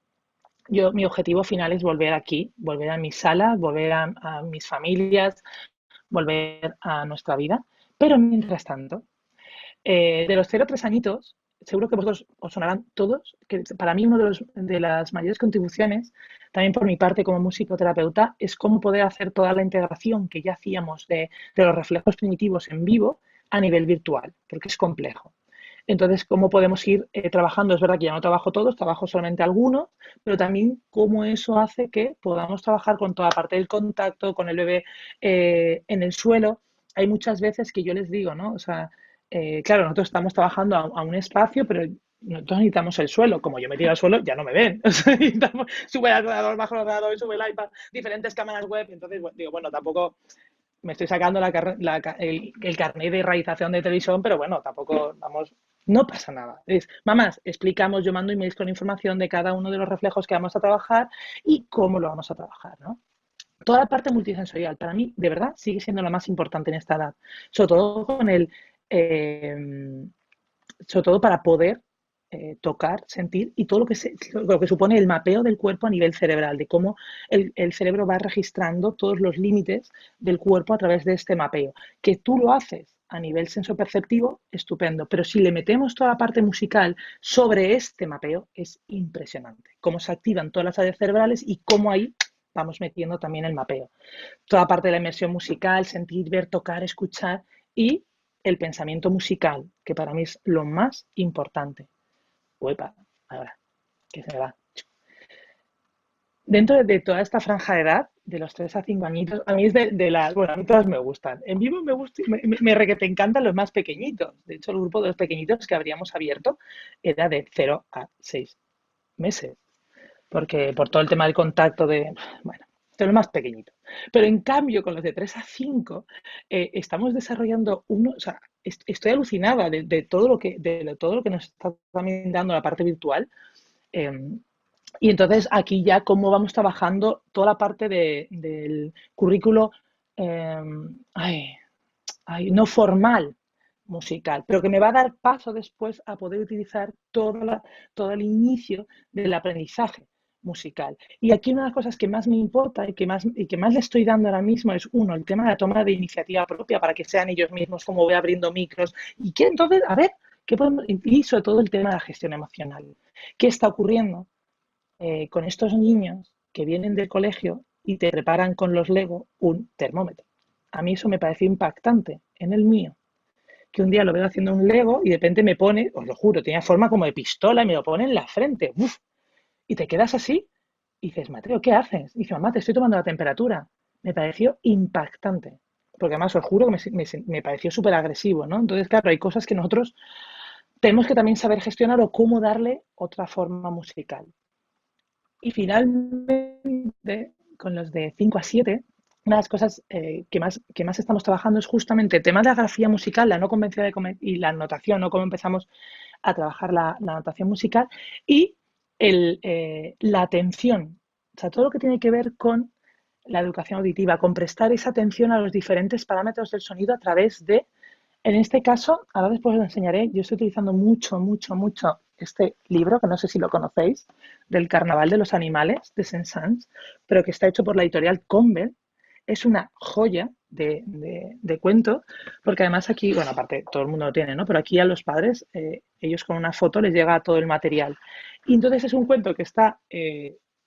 mi objetivo final es volver aquí, volver a mis salas, volver a mis familias, volver a nuestra vida. Pero mientras tanto, de los 0 a 3 añitos, seguro que vosotros os sonarán todos, que para mí una de las mayores contribuciones, también por mi parte como musicoterapeuta, es cómo poder hacer toda la integración que ya hacíamos de los reflejos primitivos en vivo a nivel virtual, porque es complejo. Entonces, cómo podemos ir trabajando, es verdad que ya no trabajo todos, trabajo solamente algunos, pero también cómo eso hace que podamos trabajar con toda la parte del contacto, con el bebé en el suelo. Hay muchas veces que yo les digo, ¿no? O sea, claro, nosotros estamos trabajando a un espacio, pero nosotros necesitamos el suelo. Como yo me tiro al suelo, ya no me ven. O sea, sube el ordenador, bajo el ordenador, sube el iPad, diferentes cámaras web. Entonces, digo, bueno, tampoco me estoy sacando el carnet de realización de televisión, pero bueno, tampoco vamos, no pasa nada. Mamás, explicamos, yo mando emails con información de cada uno de los reflejos que vamos a trabajar y cómo lo vamos a trabajar, ¿no? Toda la parte multisensorial, para mí, de verdad, sigue siendo lo más importante en esta edad. Sobre todo sobre todo para poder tocar, sentir y todo lo que supone el mapeo del cuerpo a nivel cerebral, de cómo el cerebro va registrando todos los límites del cuerpo a través de este mapeo. Que tú lo haces a nivel sensoperceptivo, estupendo, pero si le metemos toda la parte musical sobre este mapeo, es impresionante. Cómo se activan todas las áreas cerebrales y cómo ahí vamos metiendo también el mapeo. Toda parte de la inmersión musical, sentir, ver, tocar, escuchar y el pensamiento musical, que para mí es lo más importante. Uepa, ahora, que se me va. Dentro de toda esta franja de edad, de los 3 a 5 añitos, a mí es de las, bueno, a mí todas me gustan. En vivo me gusta, me requete encantan los más pequeñitos. De hecho, el grupo de los pequeñitos que habríamos abierto era de 0 a 6 meses. Porque por todo el tema del contacto bueno, de los más pequeñitos. Pero en cambio, con los de 3 a 5, estamos desarrollando o sea, estoy alucinada de todo lo que nos está también dando la parte virtual. Y entonces aquí ya cómo vamos trabajando toda la parte del currículo eh, ay, no formal musical, pero que me va a dar paso después a poder utilizar todo el inicio del aprendizaje musical. Y aquí una de las cosas que más me importa y que más le estoy dando ahora mismo es, uno, el tema de la toma de iniciativa propia para que sean ellos mismos como voy abriendo micros y que entonces, a ver, ¿qué podemos? Y sobre todo el tema de la gestión emocional. ¿Qué está ocurriendo con estos niños que vienen del colegio y te preparan con los Lego un termómetro? A mí eso me pareció impactante en el mío, que un día lo veo haciendo un Lego y de repente me pone, os lo juro, tenía forma como de pistola y me lo pone en la frente. ¡Uf! Y te quedas así y dices, Mateo, ¿qué haces? Y dice, mamá, te estoy tomando la temperatura. Me pareció impactante. Porque además os juro que me pareció súper agresivo, ¿no? Entonces, claro, hay cosas que nosotros tenemos que también saber gestionar o cómo darle otra forma musical. Y finalmente, con los de 5 a 7, una de las cosas que más estamos trabajando es justamente el tema de la grafía musical, la no convencional y la notación, ¿no? Cómo empezamos a trabajar la notación musical y la atención, o sea, todo lo que tiene que ver con la educación auditiva, con prestar esa atención a los diferentes parámetros del sonido a través de, en este caso, ahora después os enseñaré, yo estoy utilizando mucho este libro, que no sé si lo conocéis, del Carnaval de los Animales, de Saint-Saëns, pero que está hecho por la editorial Convent. Es una joya de cuento, porque además aquí, bueno, aparte todo el mundo lo tiene, ¿no? Pero aquí a los padres, ellos con una foto les llega todo el material. Y entonces es un cuento que está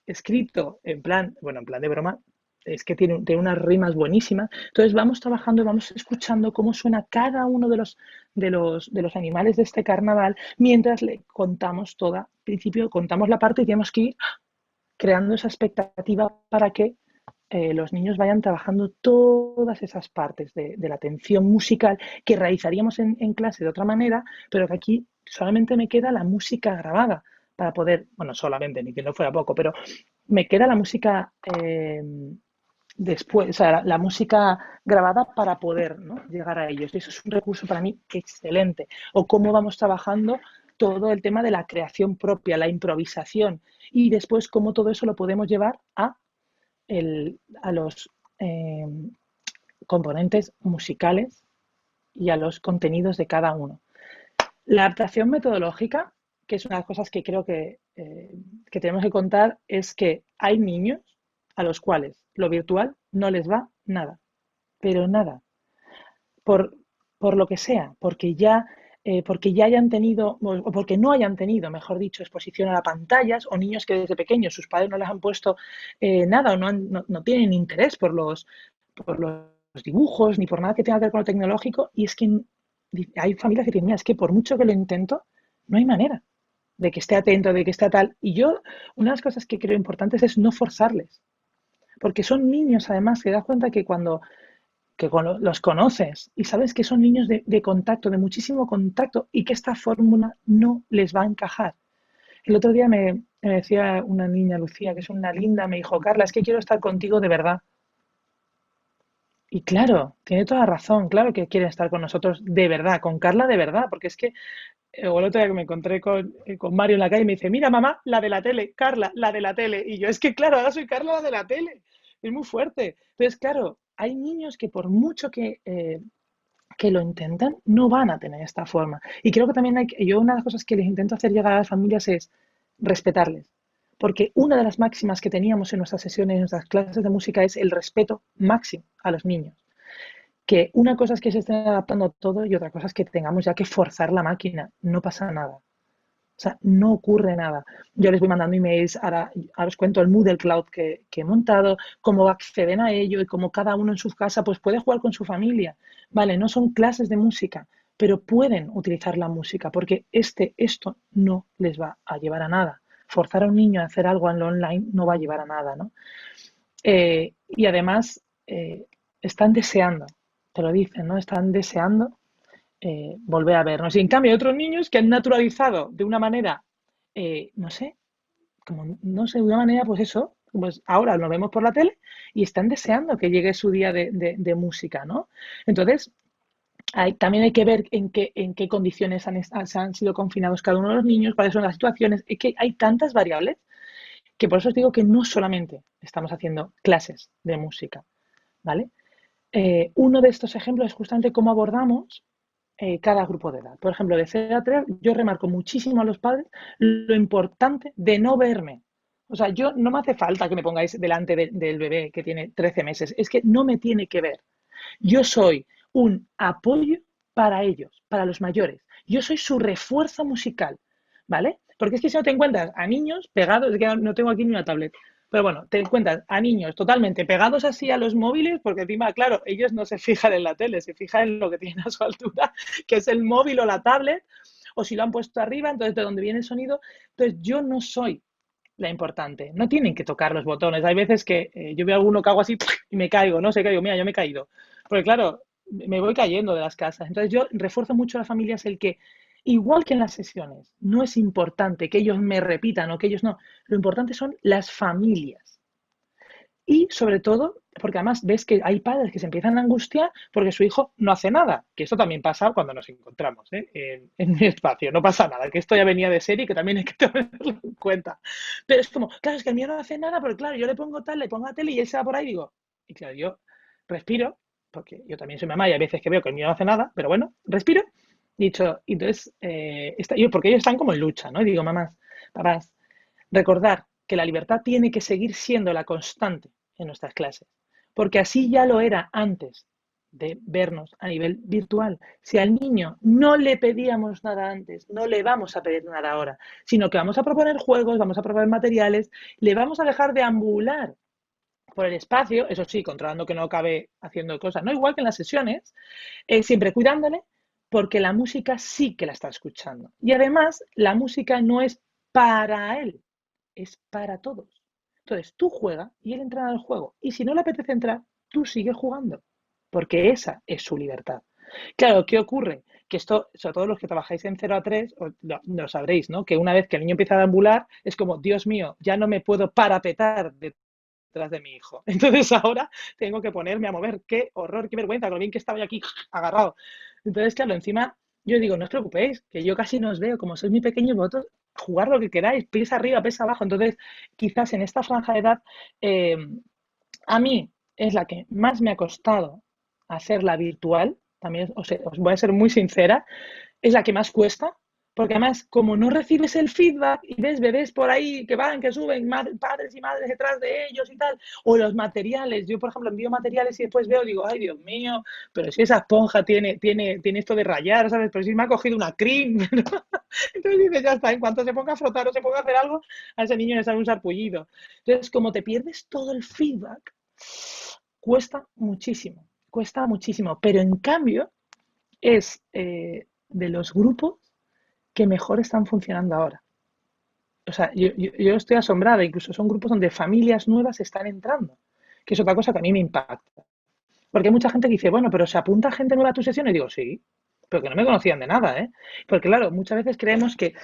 escrito en plan, bueno, en plan de broma, es que tiene unas rimas buenísimas. Entonces vamos trabajando y vamos escuchando cómo suena cada uno de los animales de este carnaval mientras le contamos toda. Al principio contamos la parte y tenemos que ir creando esa expectativa para que los niños vayan trabajando todas esas partes de la atención musical que realizaríamos en clase de otra manera, pero que aquí solamente me queda la música grabada para poder, bueno, solamente, ni que no fuera poco, pero me queda la música después, o sea, la música grabada para poder, ¿no?, llegar a ellos. Y eso es un recurso para mí excelente. O cómo vamos trabajando todo el tema de la creación propia, la improvisación, y después cómo todo eso lo podemos llevar a los componentes musicales y a los contenidos de cada uno. La adaptación metodológica, que es una de las cosas que creo que tenemos que contar, es que hay niños a los cuales lo virtual no les va nada, pero nada, por, por lo que sea, porque ya hayan tenido, o porque no hayan tenido, mejor dicho, exposición a las pantallas, o niños que desde pequeños sus padres no les han puesto nada o no tienen interés por los dibujos ni por nada que tenga que ver con lo tecnológico, y es que hay familias que dicen, mira, es que por mucho que lo intento, no hay manera de que esté atento, de que esté tal. Y yo, una de las cosas que creo importantes es no forzarles, porque son niños, además, que das cuenta que los conoces y sabes que son niños de contacto, de muchísimo contacto, y que esta fórmula no les va a encajar. El otro día me decía una niña, Lucía, que es una linda, me dijo, Carla, es que quiero estar contigo de verdad. Y claro, tiene toda razón, claro que quiere estar con nosotros de verdad, con Carla de verdad, porque es que o el otro día que me encontré con Mario en la calle y me dice, mira mamá, la de la tele, Carla, la de la tele. Y yo, es que claro, ahora soy Carla la de la tele. Es muy fuerte. Entonces, claro, hay niños que por mucho que lo intentan, no van a tener esta forma. Y creo que también yo una de las cosas que les intento hacer llegar a las familias es respetarles. Porque una de las máximas que teníamos en nuestras sesiones, en nuestras clases de música, es el respeto máximo a los niños. Que una cosa es que se estén adaptando a todo y otra cosa es que tengamos ya que forzar la máquina. No pasa nada. O sea, no ocurre nada. Yo les voy mandando emails, ahora os cuento el Moodle Cloud que he montado, cómo acceden a ello y cómo cada uno en su casa pues puede jugar con su familia. Vale, no son clases de música, pero pueden utilizar la música porque esto no les va a llevar a nada. Forzar a un niño a hacer algo en lo online no va a llevar a nada, ¿no? Y además están deseando, te lo dicen, ¿no? Están deseando volver a vernos. Y en cambio hay otros niños que han naturalizado de una manera, no sé, como, no sé, de una manera, pues eso, pues ahora nos vemos por la tele y están deseando que llegue su día de música, ¿no? Entonces, también hay que ver en qué condiciones han sido confinados cada uno de los niños, cuáles son las situaciones. Es que hay tantas variables que por eso os digo que no solamente estamos haciendo clases de música, ¿vale? Uno de estos ejemplos es justamente cómo abordamos cada grupo de edad. Por ejemplo, de 0 a 3, yo remarco muchísimo a los padres lo importante de no verme. O sea, yo no me hace falta que me pongáis delante del bebé que tiene 13 meses. Es que no me tiene que ver. Yo soy un apoyo para ellos, para los mayores. Yo soy su refuerzo musical, ¿vale? Porque es que si no te encuentras a niños pegados, es que no tengo aquí ni una tablet, pero bueno, te encuentras a niños totalmente pegados así a los móviles, porque encima, claro, ellos no se fijan en la tele, se fijan en lo que tienen a su altura, que es el móvil o la tablet, o si lo han puesto arriba, entonces de dónde viene el sonido. Entonces yo no soy la importante, no tienen que tocar los botones. Hay veces que yo veo a alguno que hago así y me caigo, no sé qué, digo, mira, yo me he caído. Porque claro, me voy cayendo de las casas. Entonces yo refuerzo mucho a las familias el que, igual que en las sesiones, no es importante que ellos me repitan o que ellos no, lo importante son las familias. Y sobre todo, porque además ves que hay padres que se empiezan a angustiar porque su hijo no hace nada, que esto también pasa cuando nos encontramos, ¿eh? En mi espacio, no pasa nada, que esto ya venía de serie y que también hay que tenerlo en cuenta. Pero es como, claro, es que el mío no hace nada, pero claro, yo le pongo tal, le pongo la tele y él se va por ahí y digo, y claro, yo respiro, porque yo también soy mamá y a veces que veo que el mío no hace nada, pero bueno, respiro, y dicho, y entonces, porque ellos están como en lucha, ¿no? Y digo, mamás, papás, recordar que la libertad tiene que seguir siendo la constante en nuestras clases, porque así ya lo era antes de vernos a nivel virtual. Si al niño no le pedíamos nada antes, no le vamos a pedir nada ahora, sino que vamos a proponer juegos, vamos a proponer materiales, le vamos a dejar de ambular por el espacio, eso sí, controlando que no acabe haciendo cosas, no igual que en las sesiones, siempre cuidándole, porque la música sí que la está escuchando. Y además, la música no es para él, es para todos. Entonces, tú juegas y él entra al juego. Y si no le apetece entrar, tú sigues jugando, porque esa es su libertad. Claro, ¿qué ocurre? Que esto, sobre todo los que trabajáis en 0 a 3, lo sabréis, ¿no? Que una vez que el niño empieza a deambular, es como, Dios mío, ya no me puedo parapetar detrás de mi hijo. Entonces ahora tengo que ponerme a mover. Qué horror, qué vergüenza, con lo bien que estaba yo aquí agarrado. Entonces, claro, encima yo digo, no os preocupéis, que yo casi no os veo, como sois muy pequeños, vosotros jugar lo que queráis, pies arriba, pies abajo. Entonces, quizás en esta franja de edad, eh, a mí es la que más me ha costado hacerla virtual, también os voy a ser muy sincera, es la que más cuesta, porque además, como no recibes el feedback y ves bebés por ahí que van, que suben, padres y madres detrás de ellos y tal, o los materiales, yo por ejemplo envío materiales y después veo, digo, ay Dios mío, pero si esa esponja tiene esto de rayar, ¿sabes? Pero si me ha cogido una crin, ¿no? Entonces dices, ya está, en cuanto se ponga a frotar o se ponga a hacer algo, a ese niño le sale un sarpullido. Entonces, como te pierdes todo el feedback, cuesta muchísimo, pero en cambio es de los grupos que mejor están funcionando ahora. O sea, yo estoy asombrada, incluso son grupos donde familias nuevas están entrando, que es otra cosa que a mí me impacta. Porque hay mucha gente que dice, bueno, pero ¿se apunta gente nueva a tu sesión? Y digo, sí, pero que no me conocían de nada, ¿eh? Porque claro, muchas veces creemos que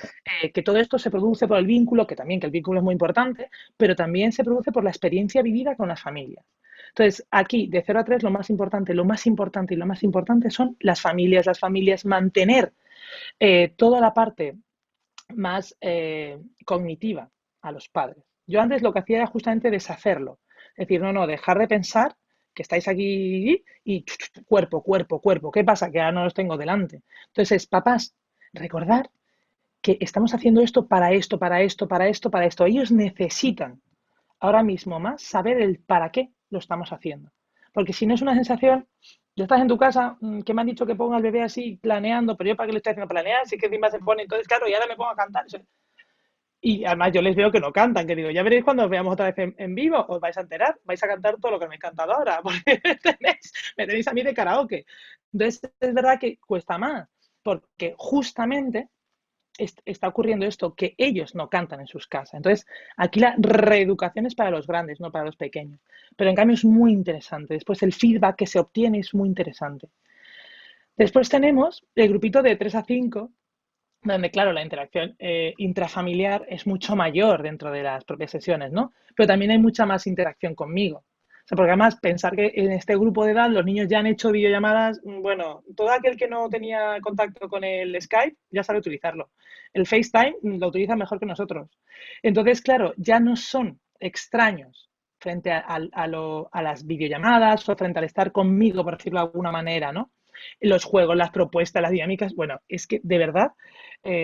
todo esto se produce por el vínculo, que también que el vínculo es muy importante, pero también se produce por la experiencia vivida con las familias. Entonces, aquí, de 0 a 3, lo más importante y lo más importante son las familias, mantener toda la parte más cognitiva a los padres. Yo antes lo que hacía era justamente deshacerlo. Es decir, no, dejar de pensar que estáis aquí y cuerpo, cuerpo, cuerpo. ¿Qué pasa? Que ahora no los tengo delante. Entonces, papás, recordar que estamos haciendo esto para esto, para esto, para esto, para esto. Ellos necesitan ahora mismo más saber el para qué lo estamos haciendo. Porque si no es una sensación, ya estás en tu casa, que me han dicho que ponga al bebé así planeando, pero yo para qué le estoy haciendo planear, si que encima se pone, entonces claro, y ahora me pongo a cantar. Y además yo les veo que no cantan, que digo, ya veréis cuando os veamos otra vez en vivo, os vais a enterar, vais a cantar todo lo que me he cantado ahora, porque me tenéis a mí de karaoke. Entonces es verdad que cuesta más, porque justamente está ocurriendo esto, que ellos no cantan en sus casas. Entonces, aquí la reeducación es para los grandes, no para los pequeños. Pero en cambio es muy interesante. Después el feedback que se obtiene es muy interesante. Después tenemos el grupito de 3 a 5, donde, claro, la interacción intrafamiliar es mucho mayor dentro de las propias sesiones, ¿no? Pero también hay mucha más interacción conmigo. O sea, porque además pensar que en este grupo de edad los niños ya han hecho videollamadas, bueno, todo aquel que no tenía contacto con el Skype ya sabe utilizarlo. El FaceTime lo utiliza mejor que nosotros. Entonces, claro, ya no son extraños frente a las videollamadas o frente al estar conmigo, por decirlo de alguna manera, ¿no? Los juegos, las propuestas, las dinámicas, bueno, es que de verdad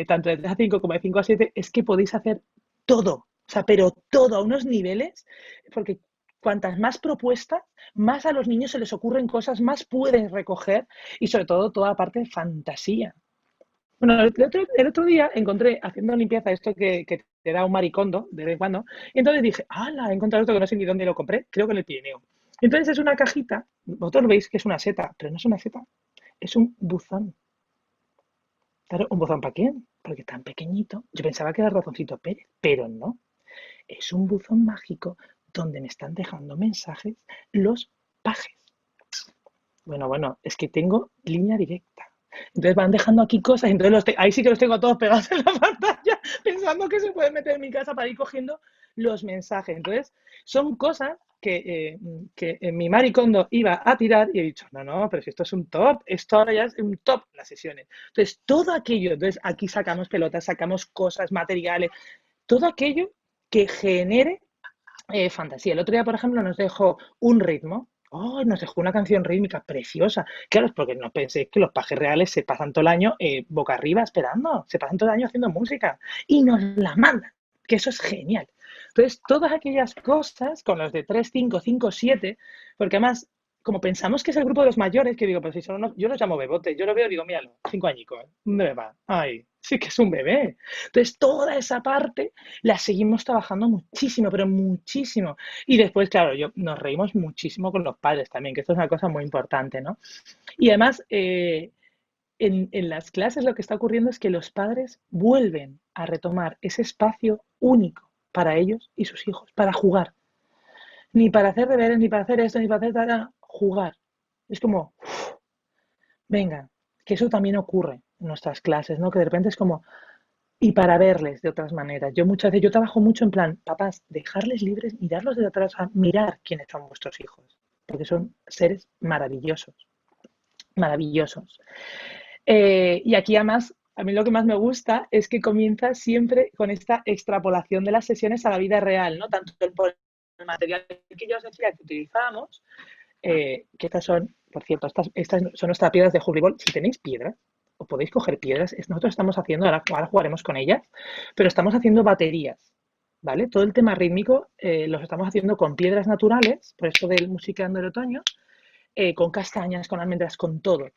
tanto de 3 a 5 como de 5 a 7, es que podéis hacer todo, o sea, pero todo a unos niveles, porque cuantas más propuestas, más a los niños se les ocurren cosas, más pueden recoger y sobre todo toda la parte de fantasía. Bueno, el otro día encontré, haciendo limpieza, esto que te da un maricondo de vez en cuando, y entonces dije, ¡hala! He encontrado esto que no sé ni dónde lo compré, creo que en el Pirineo. Entonces es una cajita, vosotros veis que es una seta, pero no es una seta, es un buzón. Claro, ¿un buzón para quién? Porque tan pequeñito. Yo pensaba que era Ratoncito Pérez, pero no. Es un buzón mágico donde me están dejando mensajes los pajes. Bueno, es que tengo línea directa. Entonces van dejando aquí cosas, entonces ahí sí que los tengo todos pegados en la pantalla, pensando que se pueden meter en mi casa para ir cogiendo los mensajes. Entonces, son cosas que mi maricondo iba a tirar y he dicho, no, no, pero si esto es un top, esto ahora ya es un top en las sesiones. Entonces, todo aquello, entonces aquí sacamos pelotas, sacamos cosas, materiales, todo aquello que genere fantasía. El otro día, por ejemplo, nos dejó un ritmo. Oh, nos dejó una canción rítmica preciosa. Claro, es porque no penséis que los pajes reales se pasan todo el año boca arriba esperando, se pasan todo el año haciendo música y nos la mandan, que eso es genial. Entonces, todas aquellas cosas con los de 3 5 5 7 porque además, como pensamos que es el grupo de los mayores, que digo, pues si son unos, yo los llamo bebotes, yo lo veo y digo, míralo, 5 añicos, un bebé va, ay, sí que es un bebé. Entonces, toda esa parte la seguimos trabajando muchísimo, pero muchísimo. Y después, claro, nos reímos muchísimo con los padres también, que esto es una cosa muy importante, ¿no? Y además, en las clases lo que está ocurriendo es que los padres vuelven a retomar ese espacio único para ellos y sus hijos, para jugar. Ni para hacer deberes, ni para hacer esto, ni para hacer nada, jugar. Es como, venga, que eso también ocurre en nuestras clases, ¿no? Que de repente es como, y para verles de otras maneras. Yo muchas veces, yo trabajo mucho en plan, papás, dejarles libres, mirarlos de atrás, a mirar quiénes son vuestros hijos, porque son seres maravillosos, maravillosos. Y aquí además, a mí lo que más me gusta es que comienza siempre con esta extrapolación de las sesiones a la vida real, ¿no? Tanto por el material que yo os decía que utilizábamos, que estas son, por cierto, estas son nuestras piedras de Hurley. Si tenéis piedras, o podéis coger piedras, nosotros estamos haciendo, ahora jugaremos con ellas, pero estamos haciendo baterías, ¿vale? Todo el tema rítmico los estamos haciendo con piedras naturales, por esto del musicando del otoño, con castañas, con almendras, con todo.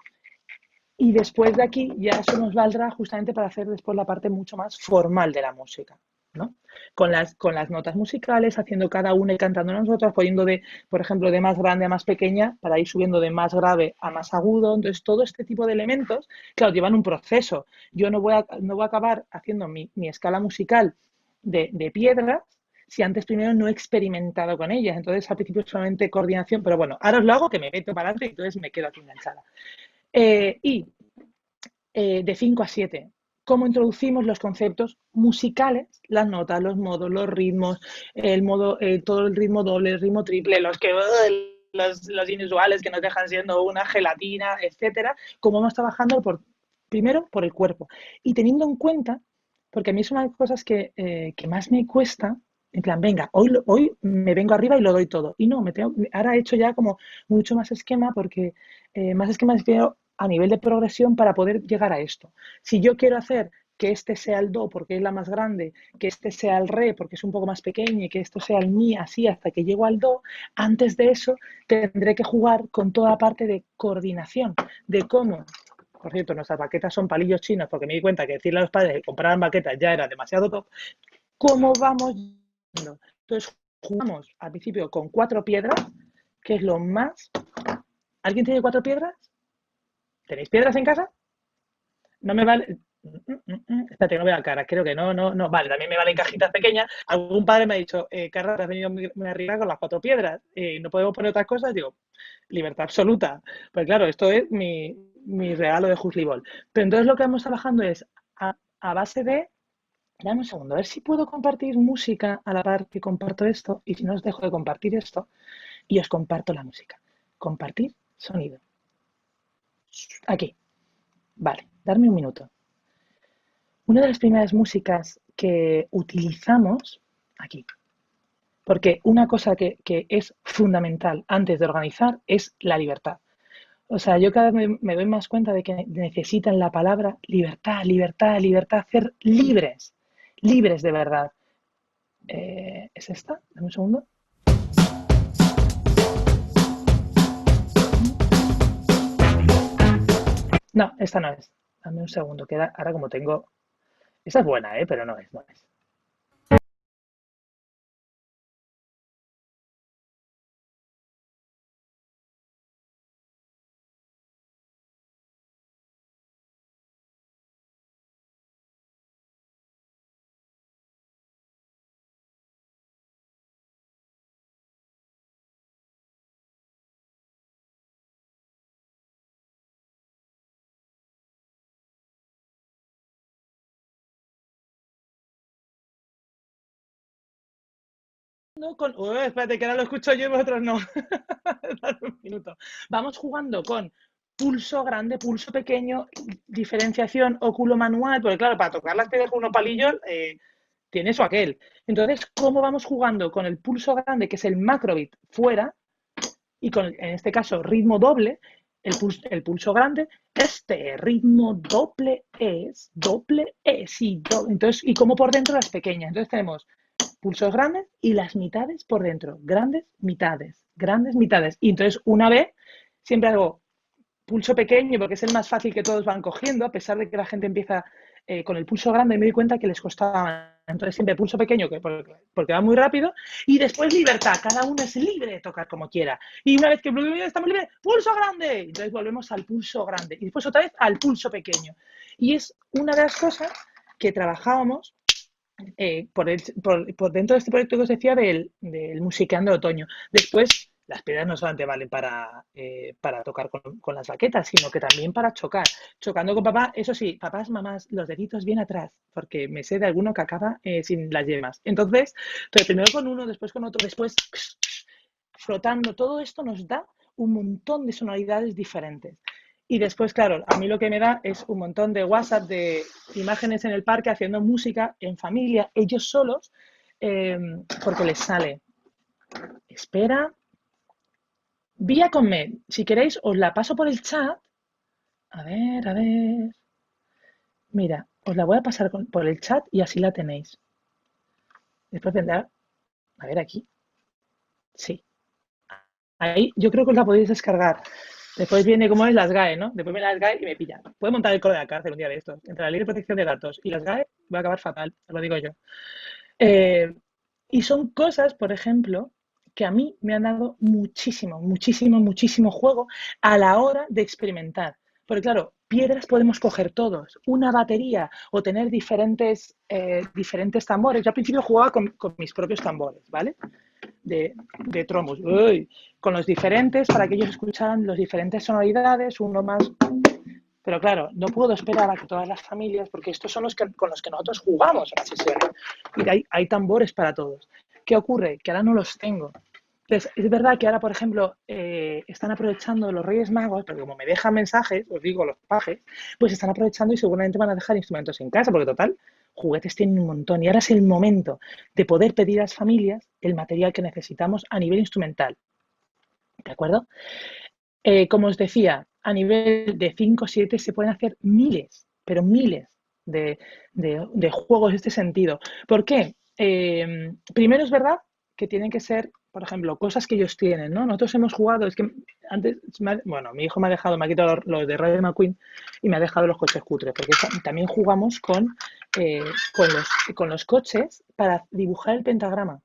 Y después de aquí ya eso nos valdrá justamente para hacer después la parte mucho más formal de la música, ¿no? Con las notas musicales, haciendo cada una y cantando nosotros, poniendo de, por ejemplo, de más grande a más pequeña, para ir subiendo de más grave a más agudo. Entonces, todo este tipo de elementos, claro, llevan un proceso. Yo no voy a acabar haciendo mi escala musical de piedras si antes primero no he experimentado con ellas. Entonces, al principio solamente coordinación, pero bueno, ahora os lo hago que me meto para adelante y entonces me quedo aquí enganchada. Y de 5 a 7, cómo introducimos los conceptos musicales, las notas, los modos, los ritmos, todo el ritmo doble, el ritmo triple, los inusuales que nos dejan siendo una gelatina, etcétera, cómo vamos trabajando primero por el cuerpo y teniendo en cuenta, porque a mí es una de las cosas que más me cuesta, en plan, venga, hoy me vengo arriba y lo doy todo. Y no, ahora he hecho ya como mucho más esquema porque más esquemas a nivel de progresión para poder llegar a esto. Si yo quiero hacer que este sea el do porque es la más grande, que este sea el re porque es un poco más pequeño y que esto sea el mi así hasta que llego al do, antes de eso tendré que jugar con toda parte de coordinación, de cómo, por cierto, nuestras baquetas son palillos chinos porque me di cuenta que decirle a los padres que compraran baquetas ya era demasiado top, ¿cómo vamos? Entonces jugamos al principio con 4 piedras, que es lo más... ¿Alguien tiene 4 piedras? ¿Tenéis piedras en casa? No me vale. Espérate, no veo la cara. Creo que no, no, no. Vale, también me valen cajitas pequeñas. Algún padre me ha dicho, Carla, te has venido muy arriba con las 4 piedras. No podemos poner otras cosas. Digo, libertad absoluta. Pues claro, esto es mi regalo de Huxley Ball. Pero entonces lo que vamos trabajando es a base de. Dame un segundo, a ver si puedo compartir música a la par que comparto esto. Y si no os dejo de compartir esto y os comparto la música. Compartir sonido. Aquí. Vale, darme un minuto. Una de las primeras músicas que utilizamos aquí, porque una cosa que es fundamental antes de organizar es la libertad. O sea, yo cada vez me doy más cuenta de que necesitan la palabra libertad, libertad, libertad, ser libres, libres de verdad. ¿Es esta? Dame un segundo. No, esta no es. Dame un segundo, que ahora como tengo... Esta es buena, pero no es, no es. espérate, que ahora lo escucho yo y vosotros no. Dame un minuto. Vamos jugando con pulso grande, pulso pequeño, diferenciación, óculo manual, porque claro, para tocar las piedras con unos palillos tiene eso aquel. Entonces, ¿cómo vamos jugando con el pulso grande, que es el macrobit, fuera, y con, en este caso, ritmo doble, el pulso grande, este ritmo doble es, entonces, y como por dentro las pequeñas. Entonces tenemos pulsos grandes y las mitades por dentro, grandes mitades, grandes mitades. Y entonces una vez siempre hago pulso pequeño porque es el más fácil que todos van cogiendo, a pesar de que la gente empieza con el pulso grande, y me di cuenta que les costaba. Entonces siempre pulso pequeño porque va muy rápido y después libertad, cada uno es libre de tocar como quiera. Y una vez que estamos libres, pulso grande. Entonces volvemos al pulso grande y después otra vez al pulso pequeño. Y es una de las cosas que trabajábamos por dentro de este proyecto que os decía del Musiqueando de Otoño. Después, las piedras no solamente valen para tocar con las baquetas, sino que también para chocar. Chocando con papá, eso sí, papás, mamás, los deditos bien atrás, porque me sé de alguno que acaba sin las yemas. Entonces, primero con uno, después con otro, después frotando. Todo esto nos da un montón de sonoridades diferentes. Y después, claro, a mí lo que me da es un montón de WhatsApp, de imágenes en el parque haciendo música en familia, ellos solos, porque les sale. Espera. Vía con Med. Si queréis, os la paso por el chat. A ver, a ver. Mira, os la voy a pasar por el chat y así la tenéis. Después vendrá. A ver, aquí. Sí. Ahí yo creo que os la podéis descargar. Después viene como es las GAE, ¿no? Después viene las GAE y me pillan. Puede montar el coro de la cárcel un día de estos. Entre la ley de protección de datos y las GAE va a acabar fatal, os lo digo yo. Y son cosas, por ejemplo, que a mí me han dado muchísimo, muchísimo, muchísimo juego a la hora de experimentar. Porque claro, piedras podemos coger todos, una batería o tener diferentes tambores. Yo al principio jugaba con mis propios tambores, ¿vale? De trombos. Uy, con los diferentes, para que ellos escucharan las diferentes sonoridades, uno más. Pero claro, no puedo esperar a que todas las familias, porque estos son con los que nosotros jugamos en las sesiones. Y hay tambores para todos. ¿Qué ocurre? Que ahora no los tengo. Entonces, es verdad que ahora, por ejemplo, están aprovechando los Reyes Magos, porque como me dejan mensajes, os digo, los pajes, pues están aprovechando y seguramente van a dejar instrumentos en casa, porque total, juguetes tienen un montón. Y ahora es el momento de poder pedir a las familias el material que necesitamos a nivel instrumental. ¿De acuerdo? Como os decía, a nivel de 5 o 7 se pueden hacer miles, pero miles de juegos de este sentido. ¿Por qué? Primero es verdad que tienen que ser, por ejemplo, cosas que ellos tienen, ¿no? Nosotros hemos jugado, es que antes, bueno, mi hijo me ha quitado los de Rayo McQueen y me ha dejado los coches cutres, porque también jugamos con los coches para dibujar el pentagrama.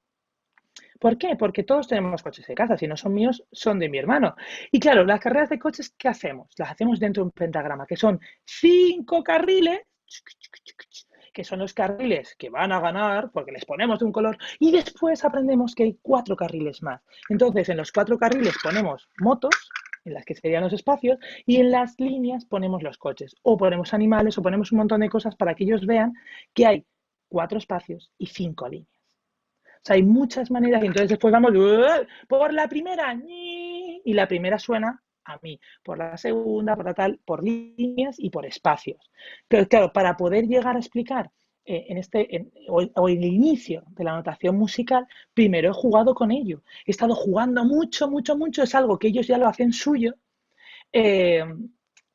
¿Por qué? Porque todos tenemos coches de casa, si no son míos, son de mi hermano. Y claro, las carreras de coches, ¿qué hacemos? Las hacemos dentro de un pentagrama, que son 5 carriles, que son los carriles que van a ganar, porque les ponemos de un color, y después aprendemos que hay 4 carriles más. Entonces, en los 4 carriles ponemos motos, en las que serían los espacios, y en las líneas ponemos los coches, o ponemos animales, o ponemos un montón de cosas para que ellos vean que hay 4 espacios y 5 líneas. O sea, hay muchas maneras y entonces después vamos por la primera y la primera suena a mí, por la segunda, por la tal, por líneas y por espacios. Pero claro, para poder llegar a explicar o el inicio de la notación musical, primero he jugado con ello. He estado jugando mucho, mucho, mucho. Es algo que ellos ya lo hacen suyo. Eh,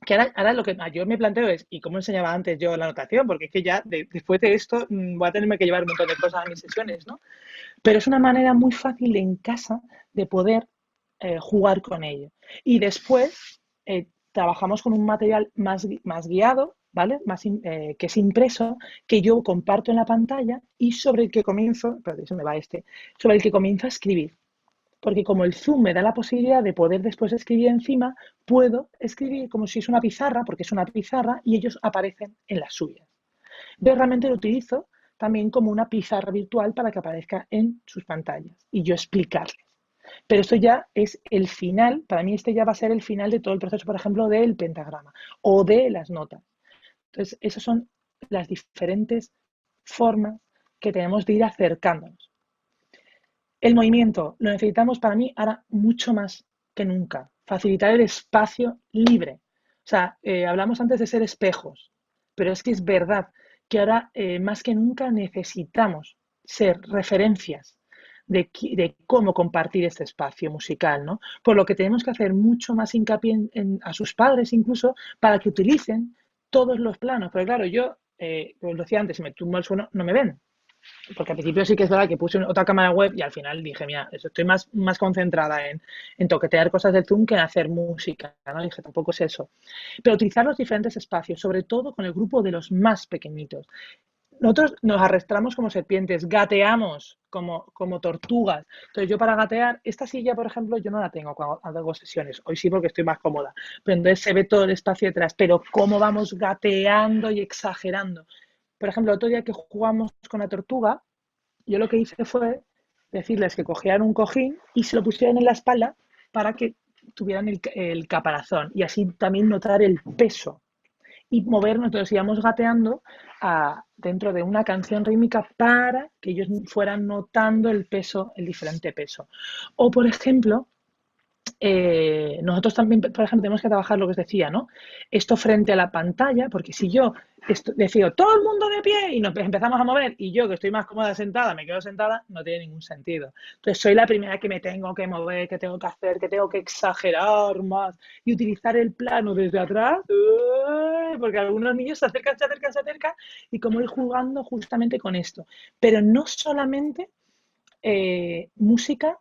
que ahora lo que yo me planteo es, ¿y cómo enseñaba antes yo la notación? Porque es que ya después de esto voy a tenerme que llevar un montón de cosas a mis sesiones, ¿no? Pero es una manera muy fácil en casa de poder jugar con ello. Y después trabajamos con un material más guiado, ¿vale? Que es impreso, que yo comparto en la pantalla y sobre el que comienzo, perdón, se me va sobre el que comienzo a escribir. Porque como el Zoom me da la posibilidad de poder después escribir encima, puedo escribir como si es una pizarra, porque es una pizarra, y ellos aparecen en las suyas. Yo realmente lo utilizo también como una pizarra virtual para que aparezca en sus pantallas y yo explicarles. Pero esto ya es el final, para mí este ya va a ser el final de todo el proceso, por ejemplo, del pentagrama o de las notas. Entonces, esas son las diferentes formas que tenemos de ir acercándonos. El movimiento lo necesitamos para mí ahora mucho más que nunca. Facilitar el espacio libre. O sea, hablamos antes de ser espejos, pero es que es verdad que ahora más que nunca necesitamos ser referencias de cómo compartir este espacio musical, ¿no? Por lo que tenemos que hacer mucho más hincapié a sus padres incluso para que utilicen todos los planos. Porque claro, yo, como os decía antes, si me tumbo el suelo, no me ven. Porque al principio sí que es verdad que puse otra cámara web y al final dije, mira, estoy más concentrada en toquetear cosas del Zoom que en hacer música, ¿no? Dije, tampoco es eso. Pero utilizar los diferentes espacios, sobre todo con el grupo de los más pequeñitos. Nosotros nos arrastramos como serpientes, gateamos como tortugas. Entonces yo para gatear, esta silla, por ejemplo, yo no la tengo cuando hago sesiones. Hoy sí porque estoy más cómoda. Pero entonces se ve todo el espacio detrás. Pero cómo vamos gateando y exagerando. Por ejemplo, el otro día que jugamos con la tortuga, yo lo que hice fue decirles que cogieran un cojín y se lo pusieran en la espalda para que tuvieran el caparazón y así también notar el peso y movernos, entonces íbamos gateando dentro de una canción rítmica para que ellos fueran notando el peso, el diferente peso. O, por ejemplo, nosotros también, por ejemplo, tenemos que trabajar lo que os decía, ¿no? Esto frente a la pantalla, porque si yo decido todo el mundo de pie y nos empezamos a mover y yo que estoy más cómoda sentada me quedo sentada, no tiene ningún sentido. Entonces soy la primera que me tengo que mover, que tengo que hacer, que tengo que exagerar más y utilizar el plano desde atrás, porque algunos niños se acercan y como ir jugando justamente con esto. Pero no solamente música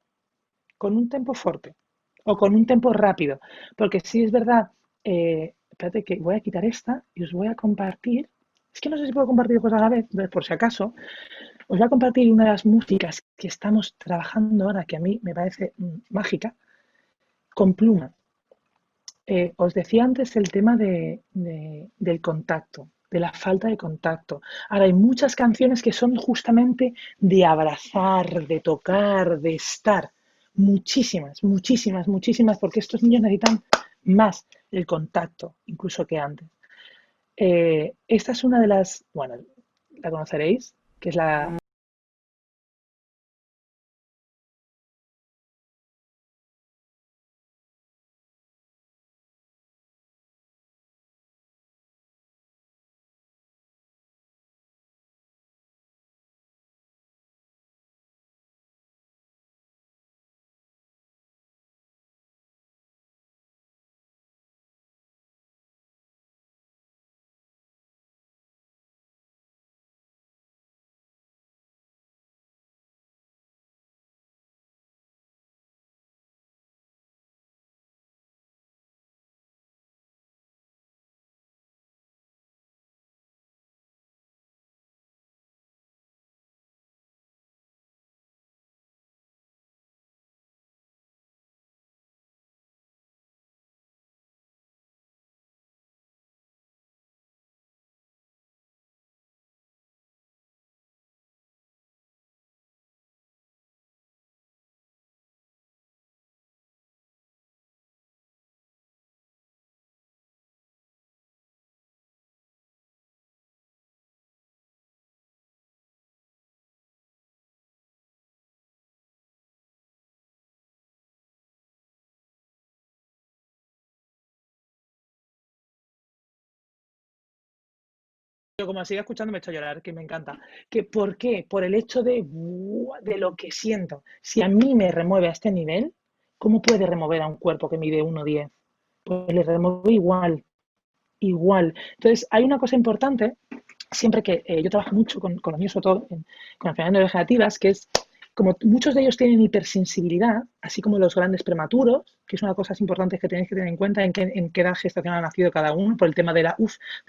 con un tempo fuerte o con un tempo rápido, porque sí es verdad, espérate que voy a quitar esta y os voy a compartir, es que no sé si puedo compartir cosas a la vez, entonces por si acaso, os voy a compartir una de las músicas que estamos trabajando ahora, que a mí me parece mágica, con pluma. Os decía antes el tema del contacto, de la falta de contacto. Ahora hay muchas canciones que son justamente de abrazar, de tocar, de estar. Muchísimas, muchísimas, muchísimas, porque estos niños necesitan más el contacto, incluso que antes. Esta es una de las, bueno, la conoceréis, que es la... Como siga escuchando me echo a llorar, que me encanta. ¿Por qué? Por el hecho de lo que siento. Si a mí me remueve a este nivel, ¿cómo puede remover a un cuerpo que mide 1,10? Pues le remueve igual, igual. Entonces, hay una cosa importante, siempre que yo trabajo mucho con los niños, sobre todo con enfermedades neurodegenerativas, que es como muchos de ellos tienen hipersensibilidad, así como los grandes prematuros, que es una de las cosas importantes que tenéis que tener en cuenta en qué edad gestacional ha nacido cada uno, por el tema de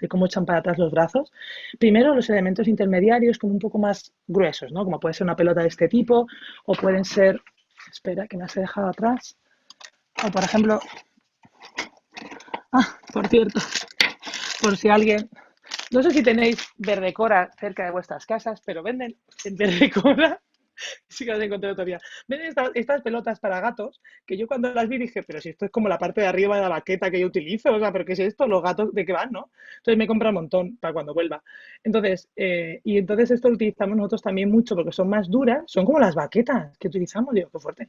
cómo echan para atrás los brazos. Primero, los elementos intermediarios como un poco más gruesos, ¿no? Como puede ser una pelota de este tipo, o pueden ser, espera, que me has dejado atrás, o por ejemplo, por cierto, por si alguien, no sé si tenéis verdecora cerca de vuestras casas, pero venden en verdecora Sí que las encontré otro día. Ven estas pelotas para gatos, que yo cuando las vi dije, pero si esto es como la parte de arriba de la baqueta que yo utilizo, o sea, ¿pero qué es esto? ¿Los gatos de qué van, no? Entonces me compra un montón para cuando vuelva. Entonces, y entonces esto lo utilizamos nosotros también mucho porque son más duras, son como las baquetas que utilizamos, digo, qué fuerte.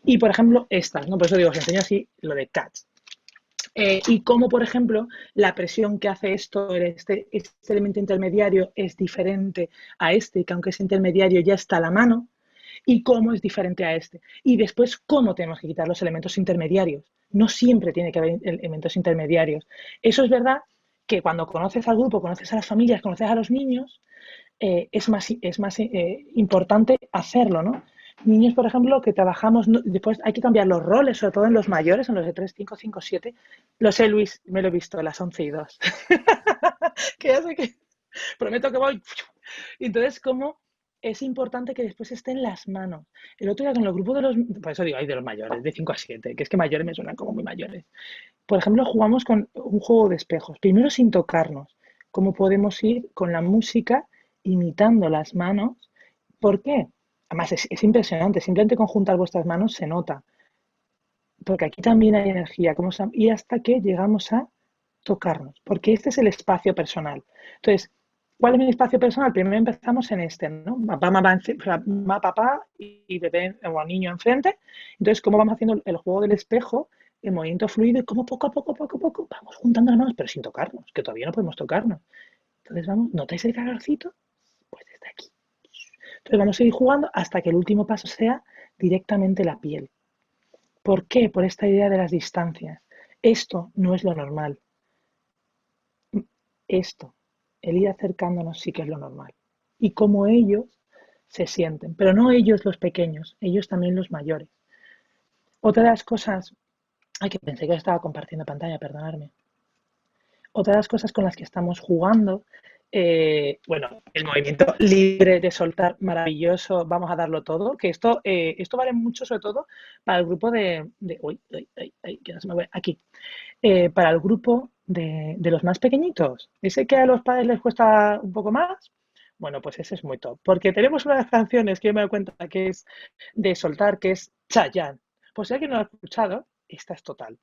Y por ejemplo, estas, ¿no? Por eso digo, os enseño así lo de Cats. Y cómo, por ejemplo, la presión que hace esto, este elemento intermediario, es diferente a este, que aunque es intermediario ya está a la mano, y cómo es diferente a este. Y después, cómo tenemos que quitar los elementos intermediarios. No siempre tiene que haber elementos intermediarios. Eso es verdad que cuando conoces al grupo, conoces a las familias, conoces a los niños, es más importante hacerlo, ¿no? Niños, por ejemplo, que trabajamos, después hay que cambiar los roles, sobre todo en los mayores, en los de 3, 5, 5, 7. Lo sé, Luis, me lo he visto a las 11 y 2. Que ya sé que prometo que voy. Entonces, ¿cómo es importante que después esté en las manos? El otro día con el grupo de los, por eso digo, hay de los mayores, de 5 a 7, que es que mayores me suenan como muy mayores. Por ejemplo, jugamos con un juego de espejos, primero sin tocarnos. ¿Cómo podemos ir con la música imitando las manos? ¿Por qué? Además, es impresionante, simplemente con juntar vuestras manos se nota, porque aquí también hay energía, y hasta que llegamos a tocarnos, porque este es el espacio personal. Entonces, ¿cuál es mi espacio personal? Primero empezamos en este, ¿no? Papá y bebé o niño enfrente. Entonces, ¿cómo vamos haciendo el juego del espejo, el movimiento fluido y cómo poco a poco vamos juntando las manos, pero sin tocarnos, que todavía no podemos tocarnos? Entonces, vamos, ¿notáis el calorcito? Pues desde aquí. Entonces, vamos a ir jugando hasta que el último paso sea directamente la piel. ¿Por qué? Por esta idea de las distancias. Esto no es lo normal. Esto, el ir acercándonos sí que es lo normal. Y cómo ellos se sienten, pero no ellos los pequeños, ellos también los mayores. Otra de las cosas, ay, que pensé que estaba compartiendo pantalla, perdonadme. Otra de las cosas con las que estamos jugando, bueno, el movimiento libre de soltar, maravilloso, vamos a darlo todo, que esto vale mucho sobre todo para el grupo uy, que no se me ve, aquí, para el grupo de los más pequeñitos. Ese que a los padres les cuesta un poco más, bueno, pues ese es muy top. Porque tenemos una de las canciones que yo me doy cuenta que es de soltar, que es Chayanne. Pues si alguien no lo ha escuchado, esta es total.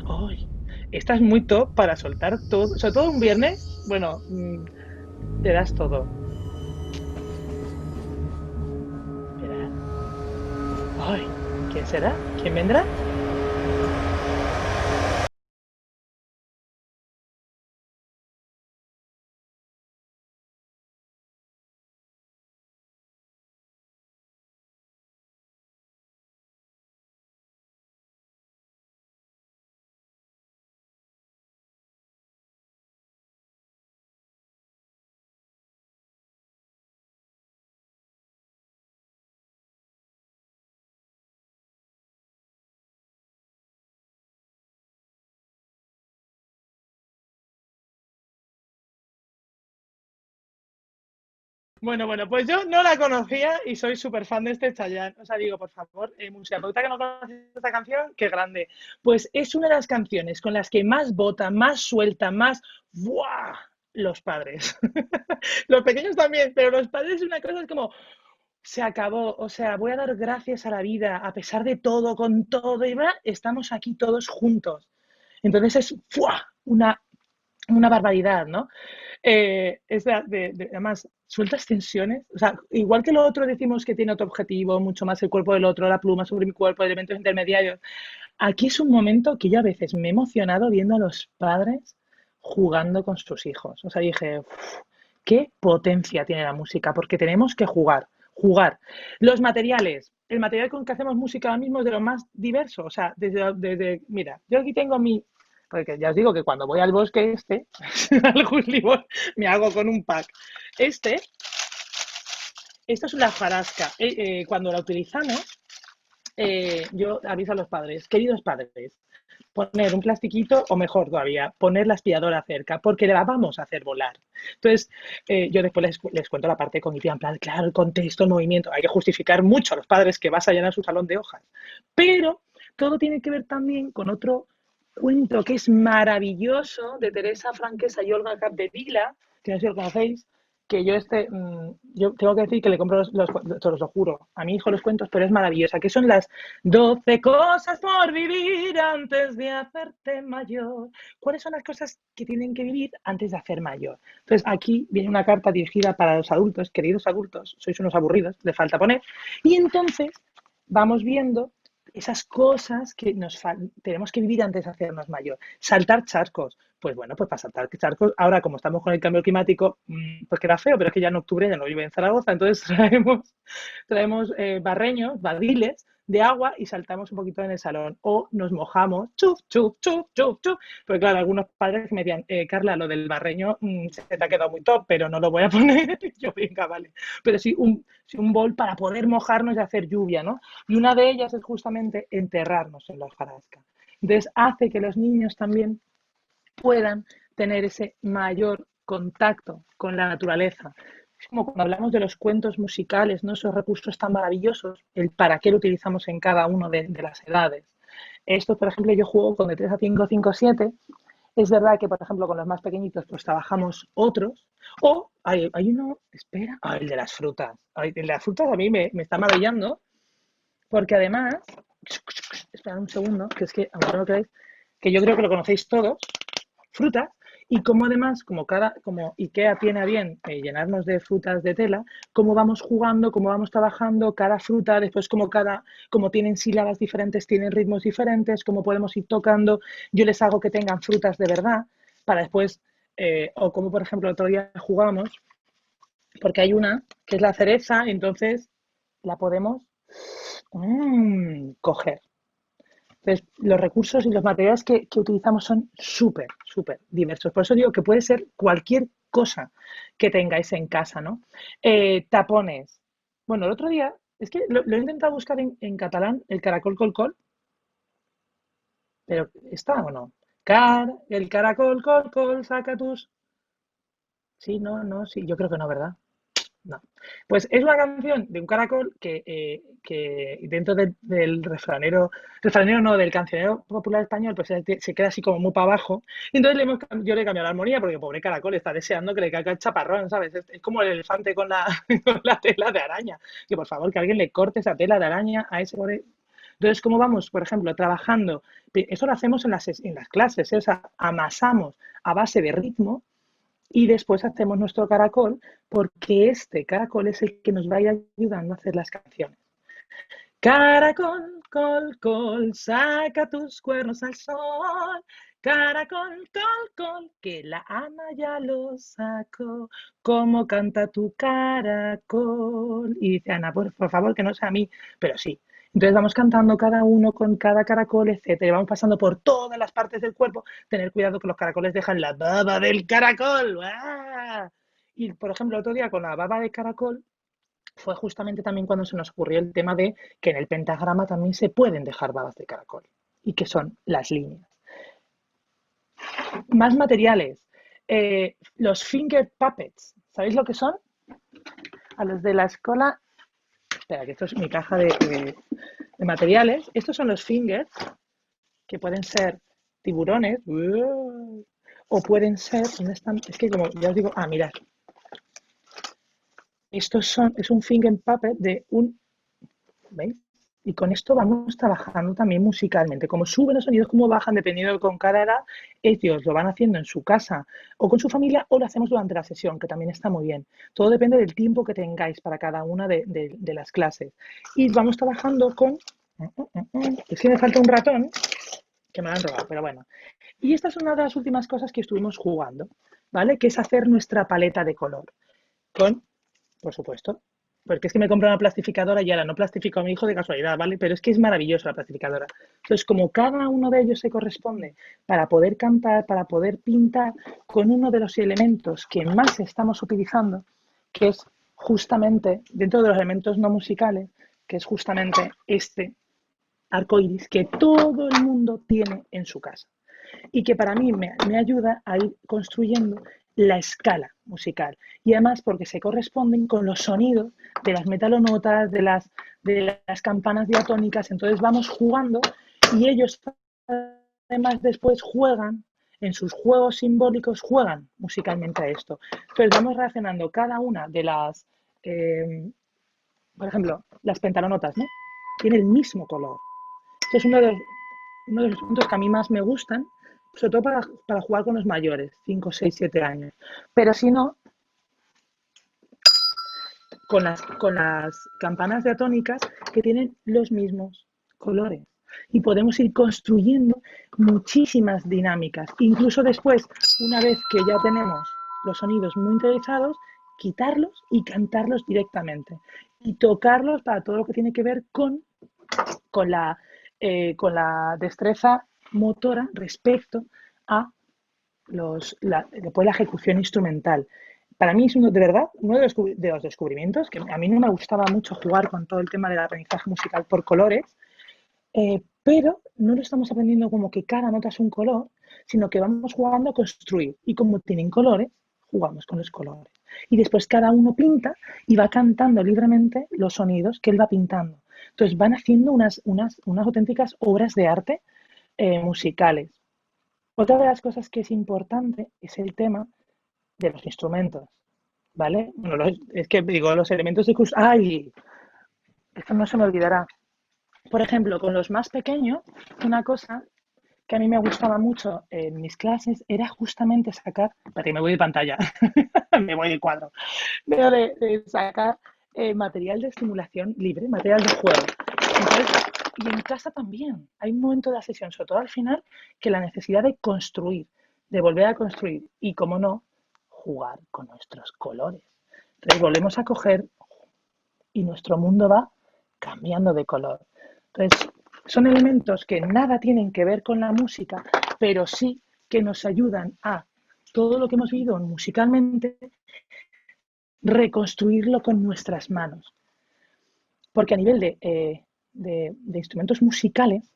¡Ay! Esta es muy top para soltar todo, sobre todo un viernes. Bueno, te das todo. Esperad. ¡Ay! ¿Quién será? ¿Quién vendrá? Bueno, pues yo no la conocía y soy súper fan de este Chayanne. O sea, digo, por favor, musiapauta que no conoces esta canción, qué grande. Pues es una de las canciones con las que más vota, más suelta, más ¡buah! Los padres. Los pequeños también, pero los padres es una cosa, es como, se acabó. O sea, voy a dar gracias a la vida, a pesar de todo, con todo y va, estamos aquí todos juntos. Entonces es ¡buah! Una barbaridad, ¿no? Además, sueltas tensiones. O sea, igual que lo otro decimos que tiene otro objetivo, mucho más el cuerpo del otro, la pluma sobre mi cuerpo, elementos intermediarios. Aquí es un momento que yo a veces me he emocionado viendo a los padres jugando con sus hijos. O sea, dije, qué potencia tiene la música, porque tenemos que jugar, jugar. Los materiales, el material con que hacemos música ahora mismo es de lo más diverso. O sea, mira, yo aquí tengo porque ya os digo que cuando voy al bosque al Huslibol, me hago con un pack. Este, esta es una jarasca. Cuando la utilizamos, yo aviso a los padres, queridos padres, poner un plastiquito o mejor todavía, poner la aspiradora cerca, porque la vamos a hacer volar. Entonces, yo después les cuento la parte cognitiva, en plan, claro, el contexto, el movimiento, hay que justificar mucho a los padres que vas a llenar su salón de hojas. Pero todo tiene que ver también con otro cuento que es maravilloso de Teresa Franquesa y Olga Capdevila, que no sé si lo conocéis, que yo tengo que decir que le compro os lo juro, a mi hijo los cuentos, pero es maravillosa, que son las 12 cosas por vivir antes de hacerte mayor. ¿Cuáles son las cosas que tienen que vivir antes de hacer mayor? Entonces, aquí viene una carta dirigida para los adultos, queridos adultos, sois unos aburridos, le falta poner, y entonces vamos viendo esas cosas que tenemos que vivir antes de hacernos mayor. Saltar charcos. Pues bueno, pues para saltar charcos, ahora como estamos con el cambio climático, pues queda feo, pero es que ya en octubre ya no llueve en Zaragoza, entonces traemos barreños, barriles de agua y saltamos un poquito en el salón. O nos mojamos, chuf, chuf, chuf, chuf, chuf. Porque claro, algunos padres me decían, Carla, lo del barreño se te ha quedado muy top, pero no lo voy a poner. Yo, venga, vale. Pero sí un bol para poder mojarnos y hacer lluvia, ¿no? Y una de ellas es justamente enterrarnos en la hojarasca. Entonces hace que los niños también puedan tener ese mayor contacto con la naturaleza. Es como cuando hablamos de los cuentos musicales, ¿no? Esos recursos tan maravillosos, el para qué lo utilizamos en cada una de las edades. Esto, por ejemplo, yo juego con de 3 a 5, 5, 7. Es verdad que, por ejemplo, con los más pequeñitos, pues trabajamos otros. O hay uno, espera, el de las frutas. El de las frutas a mí me está maravillando, porque además, esperad un segundo, que es que, aunque no lo creáis, que yo creo que lo conocéis todos, frutas, y como además, como IKEA tiene a bien llenarnos de frutas de tela, cómo vamos jugando, cómo vamos trabajando cada fruta, después como tienen sílabas diferentes, tienen ritmos diferentes, cómo podemos ir tocando, yo les hago que tengan frutas de verdad, para después, o como por ejemplo el otro día jugamos, porque hay una que es la cereza, y entonces la podemos coger. Entonces, los recursos y los materiales que utilizamos son súper, súper diversos. Por eso digo que puede ser cualquier cosa que tengáis en casa, ¿no? Tapones. Bueno, el otro día, es que lo he intentado buscar en catalán, el caracol col col, pero ¿está o no? El caracol col col, saca tus... Sí, no, sí, yo creo que no, ¿verdad? No. Pues es una canción de un caracol que dentro del refranero no, del cancionero popular español, pues se queda así como muy para abajo. Y entonces yo le he cambiado la armonía porque pobre caracol está deseando que le caiga el chaparrón, ¿sabes? Es como el elefante con la, con la tela de araña. Que por favor, que alguien le corte esa tela de araña a ese pobre. Entonces, ¿cómo vamos, por ejemplo, trabajando? Eso lo hacemos en las clases, ¿eh? O sea, amasamos a base de ritmo y después hacemos nuestro caracol, porque este caracol es el que nos va a ir ayudando a hacer las canciones. Caracol, col, col, saca tus cuernos al sol. Caracol, col, col, que la Ana ya lo sacó. ¿Cómo canta tu caracol? Y dice Ana, por favor, que no sea a mí, pero sí. Entonces vamos cantando cada uno con cada caracol, etcétera. Vamos pasando por todas las partes del cuerpo. Tener cuidado que los caracoles dejan la baba del caracol. ¡Ah! Y, por ejemplo, otro día con la baba de caracol, fue justamente también cuando se nos ocurrió el tema de que en el pentagrama también se pueden dejar babas de caracol y que son las líneas. Más materiales. Los finger puppets. ¿Sabéis lo que son? A los de la escuela. Espera, que esto es mi caja de materiales. Estos son los fingers, que pueden ser tiburones. O pueden ser. ¿Dónde están? Es que como ya os digo. Mirad. Es un finger puppet de un. ¿Veis? Y con esto vamos trabajando también musicalmente. Como suben los sonidos, cómo bajan, dependiendo de con cada edad, ellos lo van haciendo en su casa o con su familia o lo hacemos durante la sesión, que también está muy bien. Todo depende del tiempo que tengáis para cada una de las clases. Y vamos trabajando con... Es que me falta un ratón, que me lo han robado, pero bueno. Y esta es una de las últimas cosas que estuvimos jugando, ¿vale? Que es hacer nuestra paleta de color. Con, por supuesto, porque es que me compro una plastificadora y ahora no plastifico a mi hijo de casualidad, ¿vale? Pero es que es maravillosa la plastificadora. Entonces, como cada uno de ellos se corresponde para poder cantar, para poder pintar con uno de los elementos que más estamos utilizando, que es justamente, dentro de los elementos no musicales, que es justamente este arco iris que todo el mundo tiene en su casa y que para mí me ayuda a ir construyendo la escala musical y además porque se corresponden con los sonidos de las metalonotas, de las campanas diatónicas, entonces vamos jugando y ellos además después juegan en sus juegos simbólicos juegan musicalmente a esto. Entonces vamos relacionando cada una de las, por ejemplo, las pentalonotas, ¿no? Tiene el mismo color. Este es uno de los puntos que a mí más me gustan, sobre todo para jugar con los mayores, 5, 6, 7 años. Pero si no, con las campanas diatónicas que tienen los mismos colores. Y podemos ir construyendo muchísimas dinámicas. Incluso después, una vez que ya tenemos los sonidos muy interiorizados, quitarlos y cantarlos directamente. Y tocarlos para todo lo que tiene que ver con la destreza motora respecto a después la ejecución instrumental. Para mí es de verdad uno de los descubrimientos, que a mí no me gustaba mucho jugar con todo el tema del aprendizaje musical por colores, pero no lo estamos aprendiendo como que cada nota es un color, sino que vamos jugando a construir. Y como tienen colores, jugamos con los colores. Y después cada uno pinta y va cantando libremente los sonidos que él va pintando. Entonces van haciendo unas auténticas obras de arte musicales. Otra de las cosas que es importante es el tema de los instrumentos, ¿vale? Bueno, es que digo, los elementos de... ¡Ay! Esto no se me olvidará. Por ejemplo, con los más pequeños, una cosa que a mí me gustaba mucho en mis clases era justamente sacar... Espérate, me voy de pantalla, me voy de cuadro. Pero de sacar material de estimulación libre, material de juego. Entonces, y en casa también. Hay un momento de la sesión, sobre todo al final, que la necesidad de construir, de volver a construir y, como no, jugar con nuestros colores. Entonces volvemos a coger y nuestro mundo va cambiando de color. Entonces, son elementos que nada tienen que ver con la música, pero sí que nos ayudan a todo lo que hemos vivido musicalmente, reconstruirlo con nuestras manos. Porque a nivel de instrumentos musicales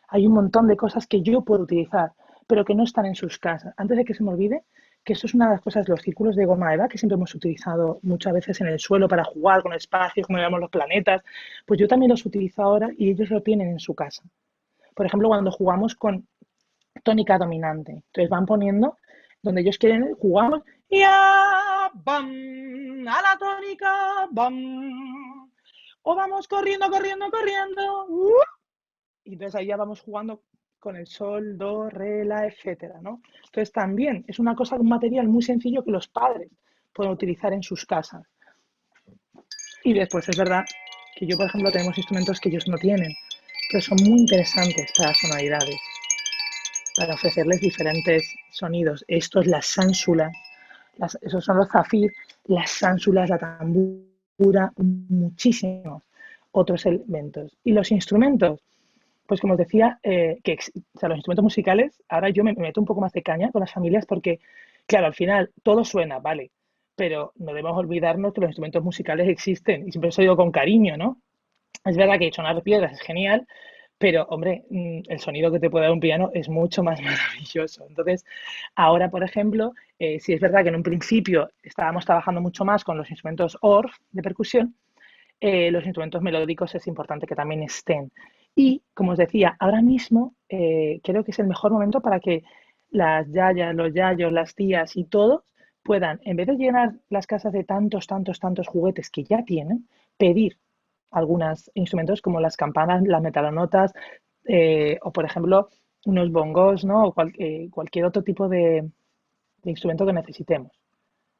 hay un montón de cosas que yo puedo utilizar, pero que no están en sus casas. Antes de que se me olvide, que eso es una de las cosas, los círculos de goma eva, que siempre hemos utilizado muchas veces en el suelo para jugar con espacios, como llamamos los planetas, pues yo también los utilizo ahora y ellos lo tienen en su casa. Por ejemplo, cuando jugamos con tónica dominante, entonces van poniendo donde ellos quieren, jugamos, ya, bam, a la tónica, bam, o vamos corriendo, corriendo, corriendo, y entonces ahí ya vamos jugando con el sol, do, re, la, etcétera, ¿no? Entonces también es una cosa, un material muy sencillo que los padres pueden utilizar en sus casas. Y después es verdad que yo, por ejemplo, tenemos instrumentos que ellos no tienen, que son muy interesantes para sonoridades, para ofrecerles diferentes sonidos. Estos, las sánsulas, esos son los zafir, las sánsulas, la tambura, muchísimos otros elementos. Y los instrumentos, pues como os decía, o sea, los instrumentos musicales, ahora yo me meto un poco más de caña con las familias porque, claro, al final todo suena, vale, pero no debemos olvidarnos que los instrumentos musicales existen y siempre os digo con cariño, ¿no? Es verdad que sonar piedras es genial, pero, hombre, el sonido que te puede dar un piano es mucho más maravilloso. Entonces, ahora, por ejemplo, sí es verdad que en un principio estábamos trabajando mucho más con los instrumentos ORF de percusión, los instrumentos melódicos es importante que también estén. Y, como os decía, ahora mismo creo que es el mejor momento para que las yayas, los yayos, las tías y todos puedan, en vez de llenar las casas de tantos, tantos, tantos juguetes que ya tienen, pedir algunos instrumentos como las campanas, las metalonotas o, por ejemplo, unos bongos, ¿no? O cualquier otro tipo de instrumento que necesitemos.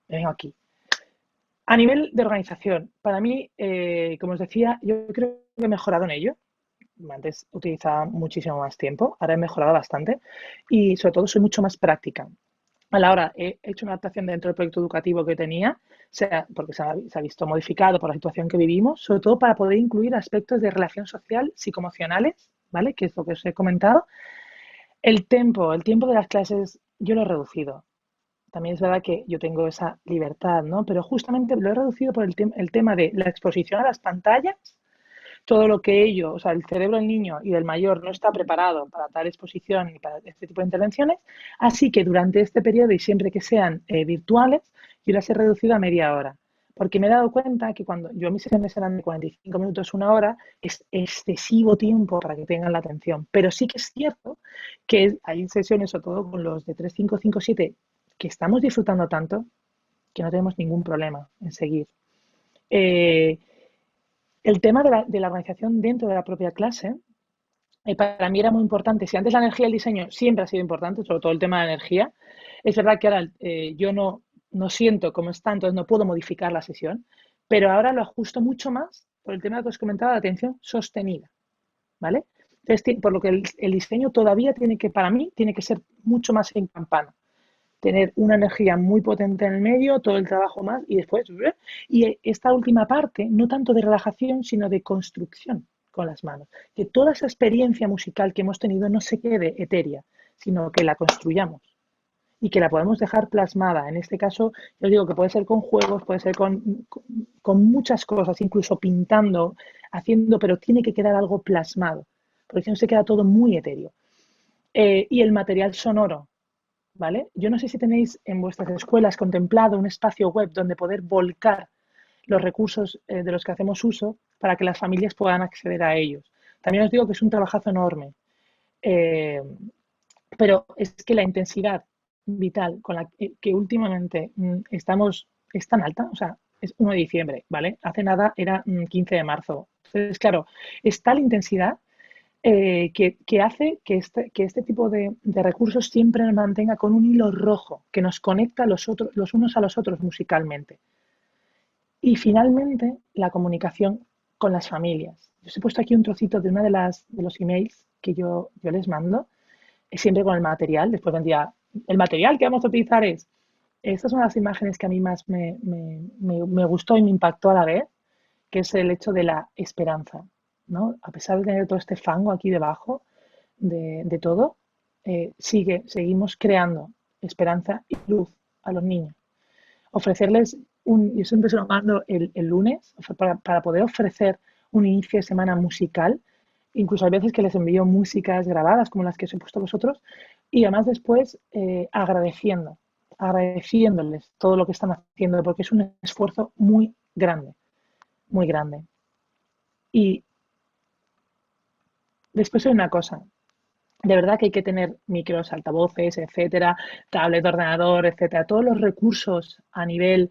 Vengo aquí. A nivel de organización, para mí, como os decía, yo creo que he mejorado en ello. Antes utilizaba muchísimo más tiempo, ahora he mejorado bastante y sobre todo soy mucho más práctica. A la hora he hecho una adaptación dentro del proyecto educativo que tenía, porque se ha visto modificado por la situación que vivimos, sobre todo para poder incluir aspectos de relación social, psicoemocionales, ¿vale? Que es lo que os he comentado. El tiempo de las clases yo lo he reducido. También es verdad que yo tengo esa libertad, ¿no? Pero justamente lo he reducido por el tema de la exposición a las pantallas, todo lo que o sea, el cerebro del niño y del mayor no está preparado para tal exposición y para este tipo de intervenciones, así que durante este periodo y siempre que sean virtuales, yo las he reducido a media hora, porque me he dado cuenta que cuando yo mis sesiones eran de 45 minutos, 1 hora, es excesivo tiempo para que tengan la atención. Pero sí que es cierto que hay sesiones, sobre todo con los de 3, 5, 5, 7, que estamos disfrutando tanto que no tenemos ningún problema en seguir. El tema de la organización dentro de la propia clase, para mí era muy importante. Si antes la energía y el diseño siempre ha sido importante, sobre todo el tema de la energía, es verdad que ahora yo no siento cómo está, entonces no puedo modificar la sesión, pero ahora lo ajusto mucho más por el tema que os comentaba de atención sostenida, ¿vale? Entonces, por lo que el diseño todavía tiene que, para mí, tiene que ser mucho más en campana. Tener una energía muy potente en el medio, todo el trabajo más y después, y esta última parte, no tanto de relajación, sino de construcción con las manos. Que toda esa experiencia musical que hemos tenido no se quede etérea, sino que la construyamos y que la podemos dejar plasmada. En este caso, yo digo que puede ser con juegos, puede ser con muchas cosas, incluso pintando, haciendo, pero tiene que quedar algo plasmado, porque si no se queda todo muy etéreo. Y el material sonoro, ¿vale? Yo no sé si tenéis en vuestras escuelas contemplado un espacio web donde poder volcar los recursos de los que hacemos uso para que las familias puedan acceder a ellos. También os digo que es un trabajazo enorme, pero es que la intensidad vital con la que últimamente estamos es tan alta, o sea, es 1 de diciembre, ¿vale? Hace nada era 15 de marzo. Entonces, claro, es tal intensidad que hace que este tipo de recursos siempre nos mantenga con un hilo rojo que nos conecta los unos a los otros musicalmente. Y finalmente, la comunicación con las familias. Yo os he puesto aquí un trocito de uno de los emails que yo les mando, siempre con el material. Después vendría, el material que vamos a utilizar es, estas son las imágenes que a mí más me gustó y me impactó a la vez, que es el hecho de la esperanza, ¿no? A pesar de tener todo este fango aquí debajo de todo, seguimos creando esperanza y luz a los niños. Ofrecerles yo siempre se lo mando el lunes para poder ofrecer un inicio de semana musical, incluso hay veces que les envío músicas grabadas como las que os he puesto a vosotros, y además después agradeciéndoles todo lo que están haciendo, porque es un esfuerzo muy grande, muy grande. Y después hay una cosa, de verdad que hay que tener micros, altavoces, etcétera, tablet, ordenador, etcétera, todos los recursos a nivel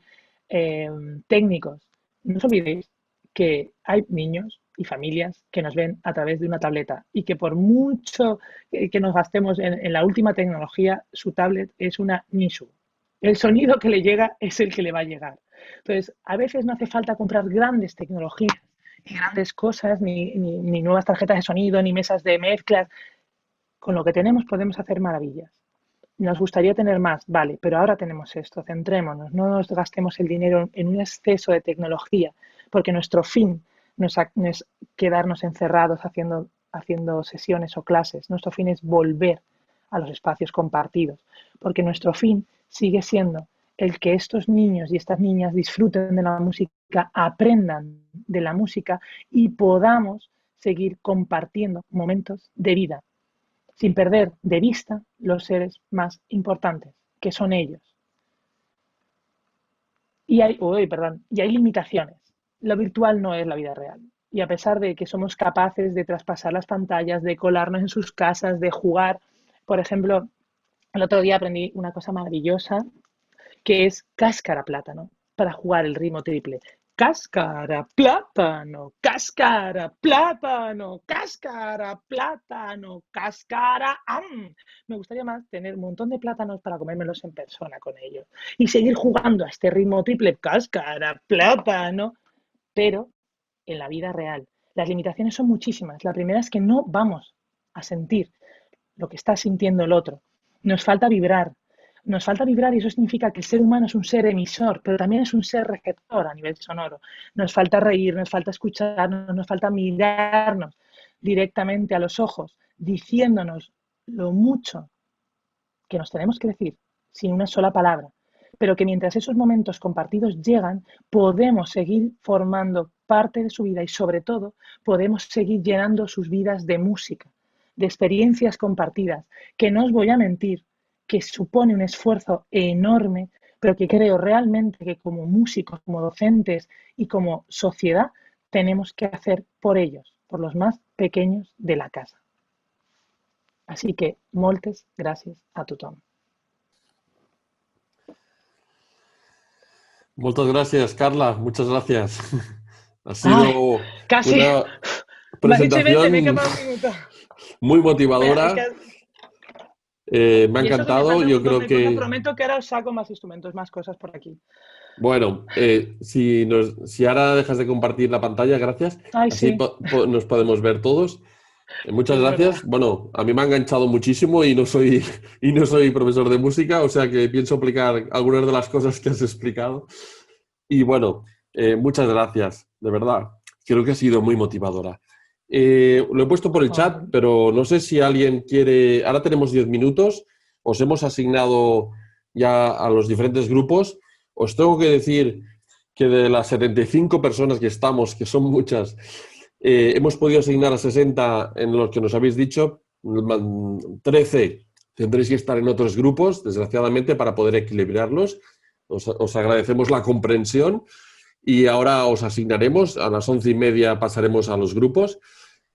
técnicos. No os olvidéis que hay niños y familias que nos ven a través de una tableta y que por mucho que nos gastemos en la última tecnología, su tablet es una Nishu. El sonido que le llega es el que le va a llegar. Entonces, a veces no hace falta comprar grandes tecnologías, ni grandes cosas, ni nuevas tarjetas de sonido, ni mesas de mezclas. Con lo que tenemos podemos hacer maravillas. Nos gustaría tener más, vale, pero ahora tenemos esto, centrémonos, no nos gastemos el dinero en un exceso de tecnología, porque nuestro fin no es quedarnos encerrados haciendo sesiones o clases, nuestro fin es volver a los espacios compartidos, porque nuestro fin sigue siendo el que estos niños y estas niñas disfruten de la música, aprendan de la música y podamos seguir compartiendo momentos de vida, sin perder de vista los seres más importantes, que son ellos. Y hay limitaciones. Lo virtual no es la vida real. Y a pesar de que somos capaces de traspasar las pantallas, de colarnos en sus casas, de jugar, por ejemplo, el otro día aprendí una cosa maravillosa que es cáscara plátano para jugar el ritmo triple. Cáscara, plátano, cáscara, plátano, cáscara, plátano, cáscara. Me gustaría más tener un montón de plátanos para comérmelos en persona con ellos y seguir jugando a este ritmo triple, cáscara, plátano, pero en la vida real. Las limitaciones son muchísimas. La primera es que no vamos a sentir lo que está sintiendo el otro. Nos falta vibrar. Nos falta vibrar y eso significa que el ser humano es un ser emisor, pero también es un ser receptor a nivel sonoro. Nos falta reír, nos falta escucharnos, nos falta mirarnos directamente a los ojos, diciéndonos lo mucho que nos tenemos que decir sin una sola palabra, pero que mientras esos momentos compartidos llegan, podemos seguir formando parte de su vida y sobre todo podemos seguir llenando sus vidas de música, de experiencias compartidas, que no os voy a mentir, que supone un esfuerzo enorme, pero que creo realmente que como músicos, como docentes y como sociedad tenemos que hacer por ellos, por los más pequeños de la casa. Así que moltes gràcies a tothom. Muchas gracias, Carla. Muchas gracias. Ha Ay, sido casi. una Me has dicho 20, me he presentación quedado un minuto. muy Mira, es que... motivadora. Me ha Y eso que me encantado. falta un Yo montón creo de cosas, que, prometo que ahora os saco más instrumentos, más cosas por aquí. bueno, si ahora dejas de compartir la pantalla, gracias. Ay, Así sí, nos podemos ver todos. Muchas es verdad. gracias. Bueno, a mí me ha enganchado muchísimo y no soy, y no soy profesor de música, o sea que pienso aplicar algunas de las cosas que has explicado. Y bueno, muchas gracias, de verdad. Creo que ha sido muy motivadora. Lo he puesto por el chat, Joder. pero no sé si alguien quiere... Ahora tenemos 10 minutos, os hemos asignado ya a los diferentes grupos. Os tengo que decir que de las 75 personas que estamos, que son muchas, hemos podido asignar a 60 en los que nos habéis dicho, 13 tendréis que estar en otros grupos, desgraciadamente, para poder equilibrarlos. Os agradecemos la comprensión y ahora os asignaremos, a las 11:30 pasaremos a los grupos.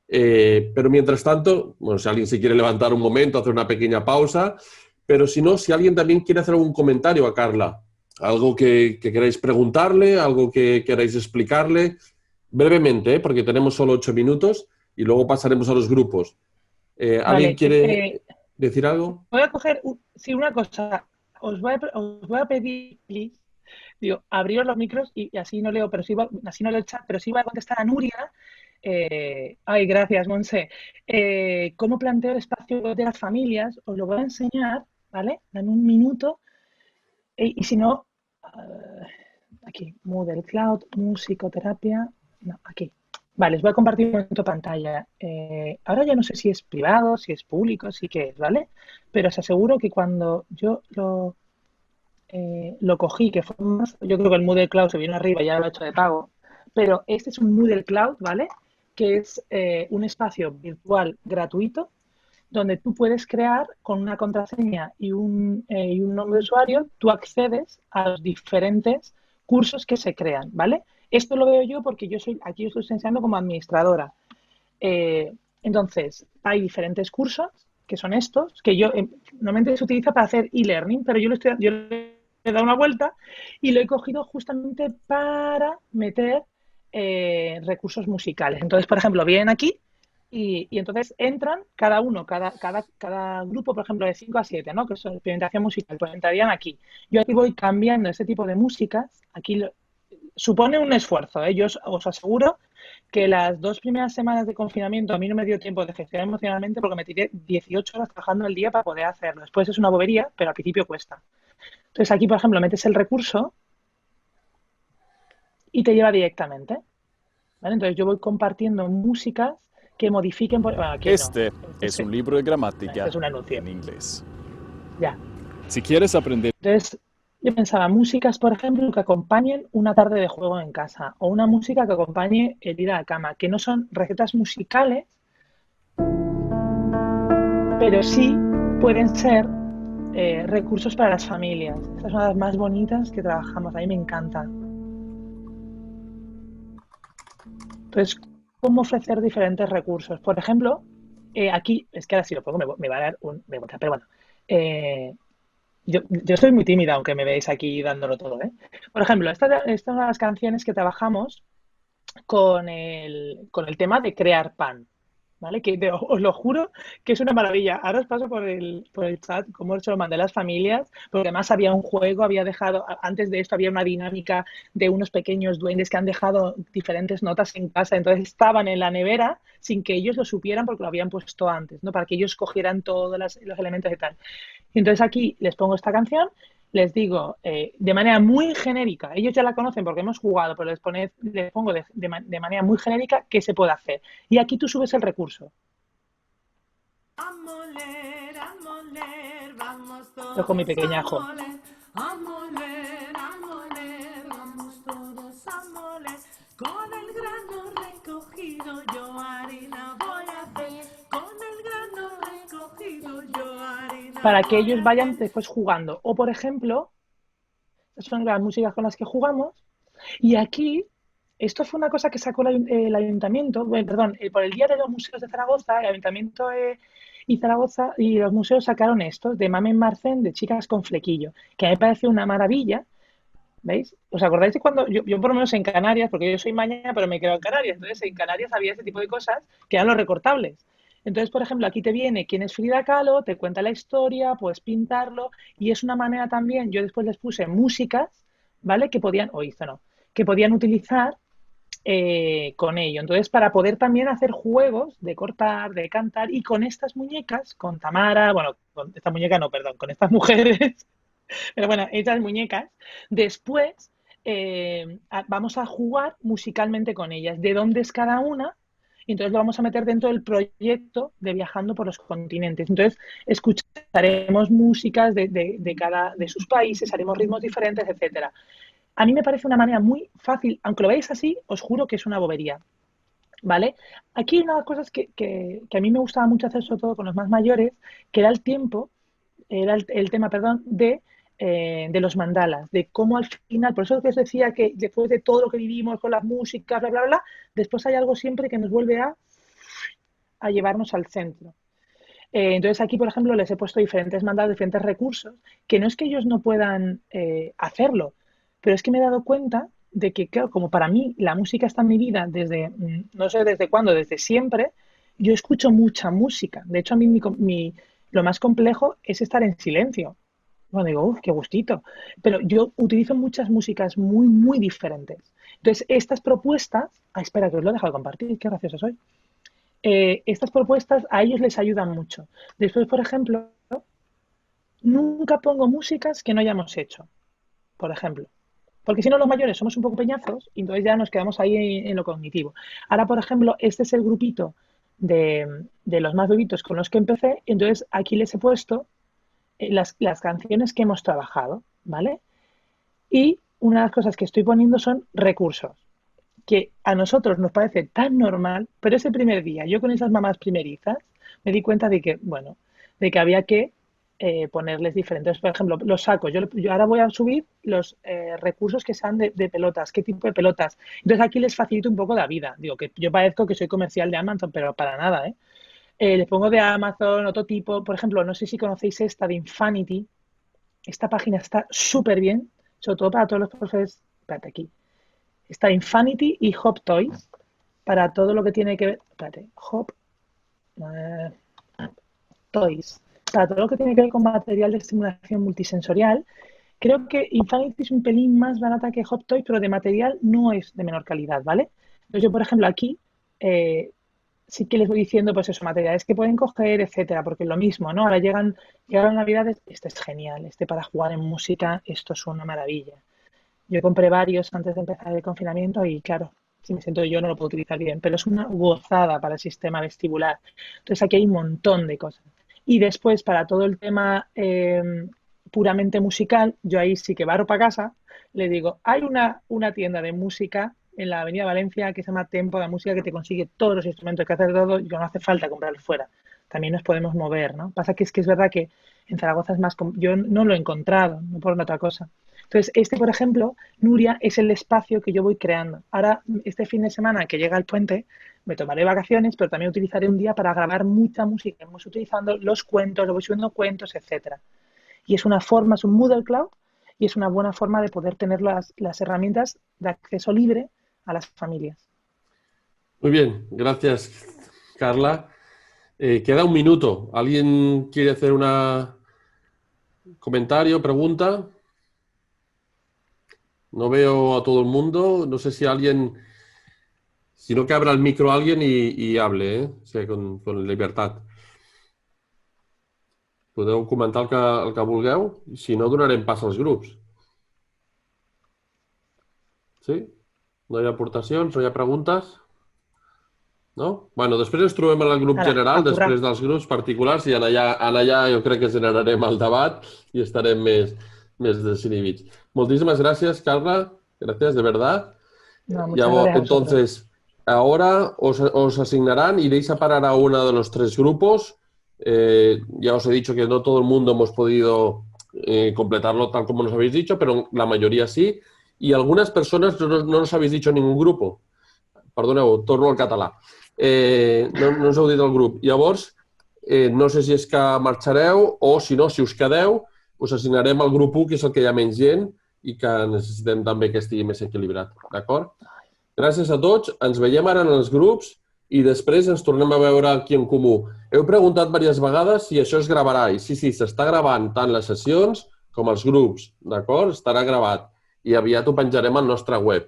Pero mientras tanto, bueno, si alguien se quiere levantar un momento, hacer una pequeña pausa, pero si no, si alguien también quiere hacer algún comentario a Carla, algo que queráis preguntarle, algo que queráis explicarle, brevemente, porque tenemos solo 8 minutos y luego pasaremos a los grupos. ¿Alguien Vale, quiere decir algo? voy a coger, sí, una cosa. Os voy a pedir, please, digo, abriros los micros y así no leo, pero sí así no leo el chat, pero sí voy a contestar a Nuria. Ay, gracias, Monse. ¿Cómo planteo el espacio de las familias? Os lo voy a enseñar, ¿vale? Dame un minuto. Y si no, aquí, Moodle Cloud, musicoterapia. No, aquí. Vale, os voy a compartir un momento pantalla. Ahora ya no sé si es privado, si es público, si qué es, ¿vale? Pero os aseguro que cuando yo lo cogí, que fue más, yo creo que el Moodle Cloud se vino arriba y ya lo he hecho de pago, pero este es un Moodle Cloud, ¿vale? Que es un espacio virtual gratuito donde tú puedes crear con una contraseña y un nombre de usuario, tú accedes a los diferentes cursos que se crean, ¿vale? Esto lo veo yo porque aquí yo estoy enseñando como administradora. Eh, entonces, hay diferentes cursos, que son estos, que yo normalmente se utiliza para hacer e-learning, pero yo le he dado una vuelta y lo he cogido justamente para meter recursos musicales. Entonces, por ejemplo, vienen aquí y entonces entran cada grupo, por ejemplo, de 5 a 7, ¿no? Que son experimentación musical, pues entrarían aquí. Yo aquí voy cambiando ese tipo de músicas. Aquí supone un esfuerzo, ¿eh? Yo os aseguro que las 2 primeras semanas de confinamiento a mí no me dio tiempo de gestionar emocionalmente porque me tiré 18 horas trabajando al día para poder hacerlo. Después es una bobería, pero al principio cuesta. Entonces aquí, por ejemplo, metes el recurso y te lleva directamente, ¿vale? Entonces yo voy compartiendo músicas que modifiquen... Bueno, aquí no. Este es un libro de gramática Este es un anuncio. en inglés. Ya. Si quieres aprender... Entonces, yo pensaba músicas, por ejemplo, que acompañen una tarde de juego en casa o una música que acompañe el ir a la cama, que no son recetas musicales, pero sí pueden ser recursos para las familias. Esta es una de las más bonitas que trabajamos, a mí me encanta. Entonces, ¿cómo ofrecer diferentes recursos? Por ejemplo, aquí, es que ahora si lo pongo me va a dar un... Pero bueno, yo estoy muy tímida, aunque me veáis aquí dándolo todo, ¿eh? Por ejemplo, esta es una de las canciones que trabajamos con el tema de crear pan, ¿vale? Que os lo juro que es una maravilla. Ahora os paso por el chat cómo se lo mandé a las familias, porque además había un juego, antes de esto había una dinámica de unos pequeños duendes que han dejado diferentes notas en casa, entonces estaban en la nevera sin que ellos lo supieran porque lo habían puesto antes, ¿no? Para que ellos cogieran todos los elementos y tal. Y entonces aquí les pongo esta canción, les digo de manera muy genérica, ellos ya la conocen porque hemos jugado, pero les pongo de manera muy genérica qué se puede hacer. Y aquí tú subes el recurso. A moler, vamos todos. Yo con mi pequeñajo. A moler, vamos todos a moler. Con el grano recogido yo harina voy a hacer. Con el grano recogido yo harina Para que voy ellos a vayan hacer. después jugando. O, por ejemplo, son las músicas con las que jugamos. Y aquí, esto fue una cosa que sacó el ayuntamiento, bueno, perdón, por el Día de los Museos de Zaragoza, el ayuntamiento y Zaragoza y los museos sacaron estos de Mamen Marcén, de chicas con flequillo, que a mí me pareció una maravilla. ¿Veis? ¿Os acordáis de cuando yo por lo menos en Canarias, porque yo soy mañana, pero me he quedado en Canarias, entonces en Canarias había ese tipo de cosas que eran los recortables. Entonces, por ejemplo, aquí te viene quién es Frida Kahlo, te cuenta la historia, puedes pintarlo y es una manera también, yo después les puse músicas, ¿vale? Que podían, o hizo no, que podían utilizar con ello. Entonces, para poder también hacer juegos de cortar, de cantar y con estas muñecas, con Tamara, bueno, con esta muñeca no, perdón, con estas mujeres. Pero bueno, estas muñecas, después vamos a jugar musicalmente con ellas, de dónde es cada una, y entonces lo vamos a meter dentro del proyecto de Viajando por los Continentes. Entonces escucharemos músicas de sus países, haremos ritmos diferentes, etcétera. A mí me parece una manera muy fácil, aunque lo veáis así, os juro que es una bobería, ¿vale? Aquí hay una de las cosas que a mí me gustaba mucho hacer, sobre todo con los más mayores, que era el tema, perdón, de los mandalas, de cómo al final, por eso que os decía que después de todo lo que vivimos con las músicas, bla, bla, bla, después hay algo siempre que nos vuelve a llevarnos al centro. Entonces aquí, por ejemplo, les he puesto diferentes mandalas, diferentes recursos, que no es que ellos no puedan hacerlo, pero es que me he dado cuenta de que, claro, como para mí la música está en mi vida desde, no sé desde cuándo, desde siempre, yo escucho mucha música. De hecho, a mí lo más complejo es estar en silencio. Bueno, digo, uff, qué gustito. Pero yo utilizo muchas músicas muy, muy diferentes. Entonces, estas propuestas... Ah, espera, que os lo he dejado de compartir, qué gracioso soy. Estas propuestas a ellos les ayudan mucho. Después, por ejemplo, nunca pongo músicas que no hayamos hecho, por ejemplo. Porque si no, los mayores somos un poco peñazos y entonces ya nos quedamos ahí en lo cognitivo. Ahora, por ejemplo, este es el grupito de los más bebitos con los que empecé. Entonces, aquí les he puesto las canciones que hemos trabajado, ¿vale? Y una de las cosas que estoy poniendo son recursos, que a nosotros nos parece tan normal, pero ese primer día, yo con esas mamás primerizas, me di cuenta de que, bueno, de que había que ponerles diferentes. Por ejemplo, los sacos. Yo ahora voy a subir los recursos que sean de pelotas, qué tipo de pelotas. Entonces aquí les facilito un poco la vida. Digo que yo parezco que soy comercial de Amazon, pero para nada, ¿eh? Les pongo de Amazon, otro tipo. Por ejemplo, no sé si conocéis esta de Infinity. Esta página está súper bien, sobre todo para todos los profesores. Espérate, aquí. Está Infinity y Hop Toys para todo lo que tiene que ver. Espérate, Hop Toys. Para todo lo que tiene que ver con material de estimulación multisensorial. Creo que Infinity es un pelín más barata que Hop Toys, pero de material no es de menor calidad, ¿vale? Entonces yo, por ejemplo, aquí sí que les voy diciendo, pues eso, materiales que pueden coger, etcétera, porque es lo mismo, ¿no? Ahora llegan las navidades, este es genial, este para jugar en música, esto es una maravilla. Yo compré varios antes de empezar el confinamiento y, claro, si me siento yo no lo puedo utilizar bien, pero es una gozada para el sistema vestibular. Entonces aquí hay un montón de cosas. Y después, para todo el tema puramente musical, yo ahí sí que barro para casa, le digo, hay una tienda de música en la Avenida Valencia que se llama Tempo de Música, que te consigue todos los instrumentos que hacer todo y no hace falta comprarlos fuera. También nos podemos mover, ¿no? Pasa que es verdad que en Zaragoza es más... Yo no lo he encontrado, no por otra cosa. Entonces, por ejemplo, Nuria, es el espacio que yo voy creando. Ahora, este fin de semana que llega el puente, me tomaré vacaciones, pero también utilizaré un día para grabar mucha música. Hemos utilizando los cuentos, lo voy subiendo cuentos, etcétera. Y es una forma, es un Moodle Cloud, y es una buena forma de poder tener las herramientas de acceso libre a las familias. Muy bien, gracias, Carla. Queda un minuto. ¿Alguien quiere hacer un comentario, pregunta? No veo a todo el mundo. No sé si alguien... Si no, que abra el micro a alguien y hable, o sigui, con llibertat. Podeu comentar el que vulgueu. Si no, donarem pas als grups. Sí? No hi ha aportacions? No hi ha preguntes? No? Bueno, després ens trobem en el grup general, després dels grups particulars, i en allà jo crec que generarem el debat i estarem més desinhibits. Moltíssimes gràcies, Carla. Gracias, de verdad. No, muchas gracias. Entonces, ahora os asignarán, iréis a parar a uno de los 3 grupos. Ya os he dicho que no todo el mundo hemos podido completarlo tal como nos habéis dicho, pero la mayoría sí. Y algunas personas no nos habéis dicho ningún grupo. Perdoneu, torno al català. No ens heu dit el grup. Llavors, no sé si és que marxareu o, si no, si us quedeu, us assignarem al grup 1, que és el que hi ha menys gent i que necessitem també que estigui més equilibrat. D'acord? Gràcies a tots. Ens veiem ara en els grups i després ens tornem a veure aquí en comú. Heu preguntat diverses vegades si això es gravarà. I sí, s'està gravant tant les sessions com els grups. D'acord? Estarà gravat. I aviat ho penjarem al nostre web.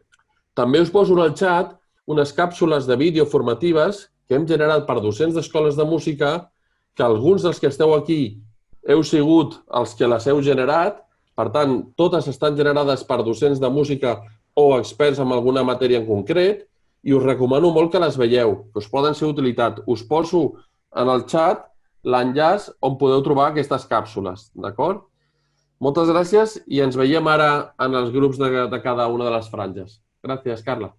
També us poso en el xat unes càpsules de vídeo formatives que hem generat per docents d'escoles de música, que alguns dels que esteu aquí heu sigut els que les heu generat. Per tant, totes estan generades per docents de música o experts en alguna matèria en concret i us recomano molt que les veieu, que us poden ser d'utilitat. Us poso en el xat l'enllaç on podeu trobar aquestes càpsules. D'acord? Moltes gràcies i ens veiem ara en els grups de cada una de les franges. Gràcies, Carla.